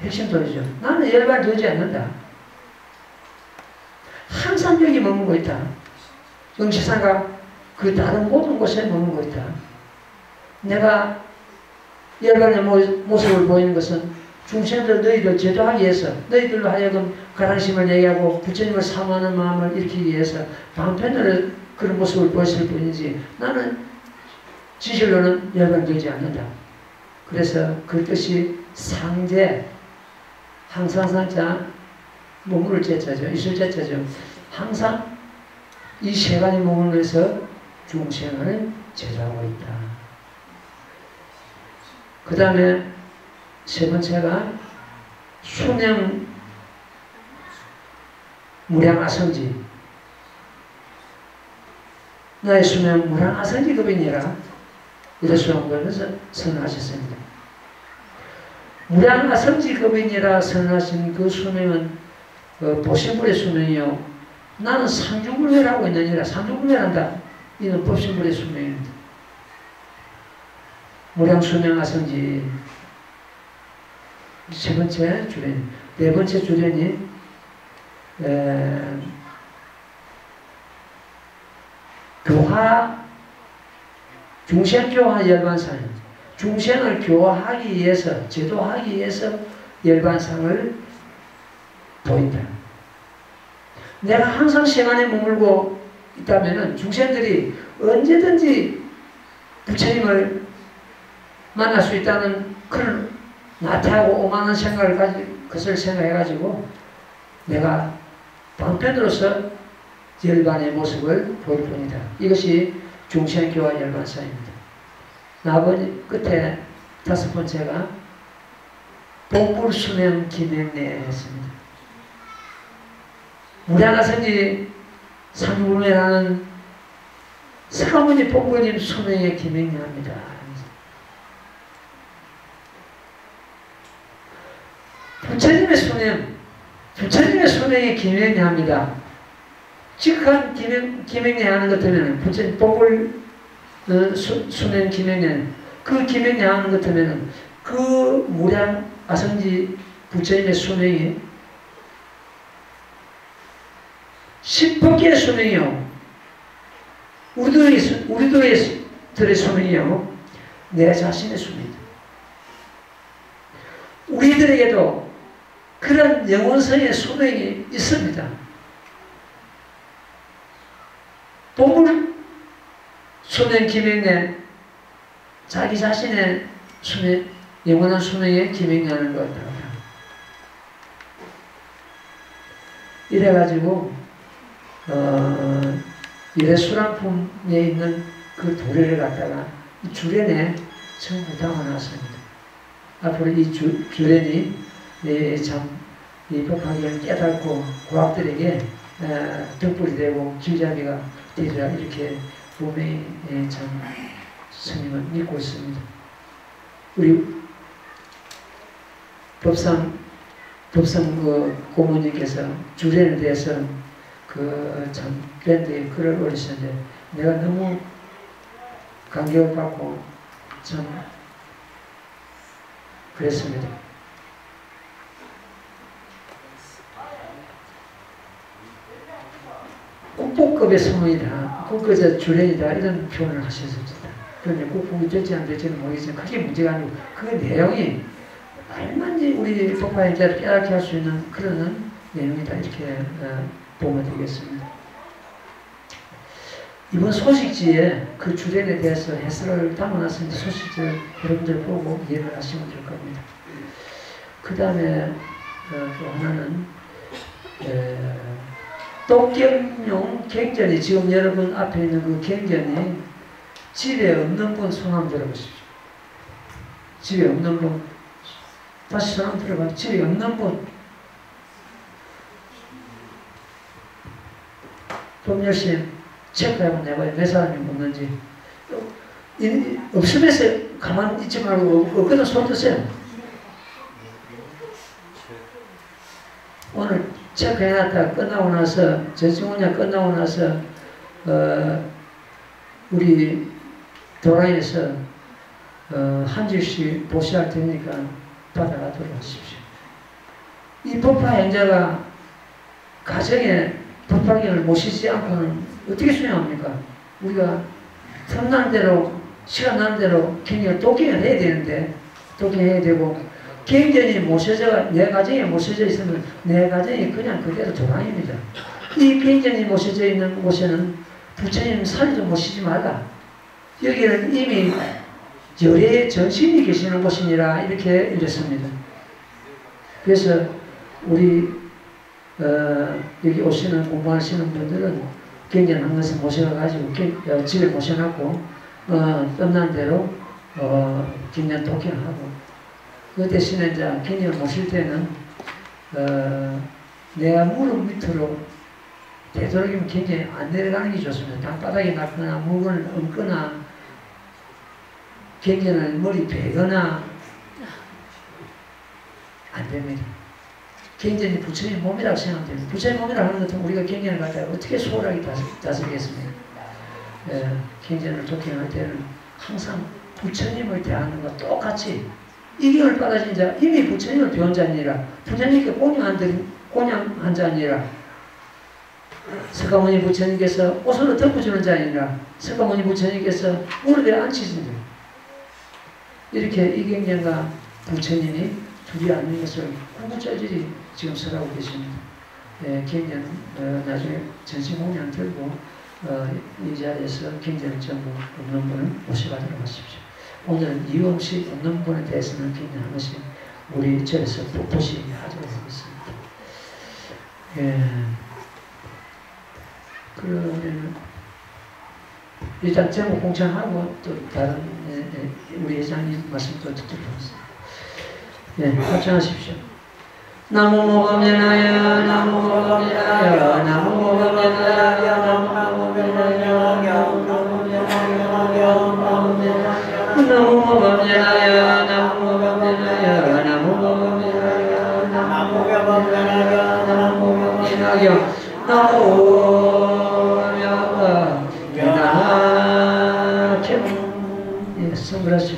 핵심 도리죠. 나는 열발 되지 않는다. 항상 여기 머물고 있다. 응시사가 그 다른 모든 곳에 머물고 있다. 내가 열반의 모습을 보이는 것은 중생들 너희들 제도하기 위해서 너희들로 하여금 가랑심을 얘기하고 부처님을 사모하는 마음을 일으키기 위해서 방편으로 그런 모습을 보였을 뿐이지 나는 진실로는 열반되지 않는다. 그래서 그 뜻이 상제, 항상상자, 머무를 제자죠. 있을 제자죠. 항상 이 세간의 머물면서 중생을 제도하고 있다. 그 다음에 세 번째가 수명 무량아성지. 나의 수명은 무량아성지급이니라. 이래서 한번에서 선언하셨습니다. 무량아성지급이니라 선언하신 그 수명은 보신불의 수명이요. 나는 상중불멸하고 있느니라. 상중불멸한다. 이는 법신불의 수명입니다. 무량수명아성지. 세 번째 주례. 네 번째 주례니 교화, 중생교화 열반상. 중생을 교화하기 위해서, 제도하기 위해서 열반상을 보인다. 내가 항상 생안에 머물고 있다면 중생들이 언제든지 부처님을 만날 수 있다는 그런 나태하고 오만한 생각을 그것을 생각해가지고 내가 방편으로서 열반의 모습을 보일 뿐이다. 이것이 중생교화 열반사입니다. 나머지 끝에 다섯 번째가 복불수명 기명내 했습니다. 무량아성지 상불매라는 사모니 복불님 수명에 기명내합니다. 부처님의 수명, 부처님의 수명에 기명내합니다. 즉한 기명내하는 것 같으면 부처님 복불 수명 기명내 그 기명내하는 것 같으면 그 무량 아성지 부처님의 수명이 10법계의 수명이요. 우리들의 수명이요. 내 자신의 수명이다. 우리들에게도 그런 영원성의 수명이 있습니다. 보물 수명 기명내 자기 자신의 수명, 영원한 수명에 기명하는 것. 이래가지고 일회수람품에 있는 그 도래를 갖다가 이 주례에 전부 담아놨습니다. 앞으로 이 주례니 이 법화기를 깨닫고 고학들에게 덕불이 되고 길잡이가 되리라 이렇게 몸에 참 스님을 믿고 있습니다. 우리 법상 그 고모님께서 주례에 대해서 그 참 밴드에 글을 올리셨는데 내가 너무 감격을 받고 참 그랬습니다. 국보급의 소문이다, 국보의 주례이다 이런 표현을 하셨습니다. 그런데 국보이 될지 안 될지는 모르겠지만 크게 문제가 아니고 그 내용이 얼마든지 우리 법화행자를 깨닫게 할 수 있는 그런 내용이다 이렇게 보면 되겠습니다. 이번 소식지에 그 주례에 대해서 해설을 담아놨으니 소식지를 여러분들 보고 이해를 하시면 될 겁니다. 그 다음에 또 하나는 독경용 갱전이 지금 여러분 앞에 있는 그 갱전이 집에 없는 분 손 한번 들어보십시오. 집에 없는 분 다시 손 한번 들어봐. 집에 없는 분 좀 열심히 체크해보면 내봐요. 몇 사람이 없는지. 없으면서 가만히 있지 말고 없거든 손 드세요. 오늘 체크해놨다 끝나고 나서 저승훈야 끝나고 나서 우리 도라에서 한 줄씩 보시할 테니까 받아가도록 하십시오. 이 법화행자가 가정에 법화경을 모시지 않고는 어떻게 수행합니까? 우리가 틈난 대로 시간 나는 대로 경전을 독경을 해야 되는데 독경해야 되고 경전이 모셔져 내 가정에 모셔져 있으면 내 가정이 그냥 그대로 도랑입니다. 이 경전이 모셔져 있는 곳에는 부처님 살도 모시지 말라. 여기는 이미 열의 전신이 계시는 곳이니라 이렇게 이랬습니다. 그래서 우리 여기 오시는 공부하시는 분들은 경전한 것을 모셔가지고 집에 모셔놨고 뜸난 대로 경전 독경하고 그 대신에 이제 경전을 모실 때는 내가 무릎 밑으로 되도록이면 굉장히 안 내려가는 게 좋습니다. 땅바닥에 놨거나 물건을 얹거나 경전을 머리 베거나 안 됩니다. 경전이 부처님 몸이라고 생각하면 됩니다. 부처님 몸이라고 하는 것은 우리가 경전을 갖다가 어떻게 소홀하게 다스리겠습니까? 경전을 독행할 때는 항상 부처님을 대하는 것 똑같이 이경을 받아진 자, 이미 부처님을 배운 자니라, 부처님께 공양한 자니라, 석가모니 부처님께서 옷으로 덮어주는 자니라, 석가모니 부처님께서 무릎에 앉히신 자. 이렇게 이경련과 부처님이 둘이 앉는 것을 구구절절히 지금 설하고 계십니다. 경전은 나중에 전신공양 들고 이 자리에서 경전을 전부 없는 분은 모셔가도록 하십시오. 오늘은 이유 없이 없는 분에 대해서는 경전 한 번씩 우리 절에서 풋풋이 하도록 하겠습니다. 그러면 일단 제목 공창하고 또 다른 우리 회장님 말씀도 듣도록 하겠습니다. 합창하십시오. 나무 모범연하여 나무 모범연하여 나무 모범연하여 나무 모범연하여 나무 모범연하여 나무 모범연하여 나무 모범연하여 나무 모범연하여 나무 모범연하여 나무 모범연하여 나무 모범연하여 예, 선글라스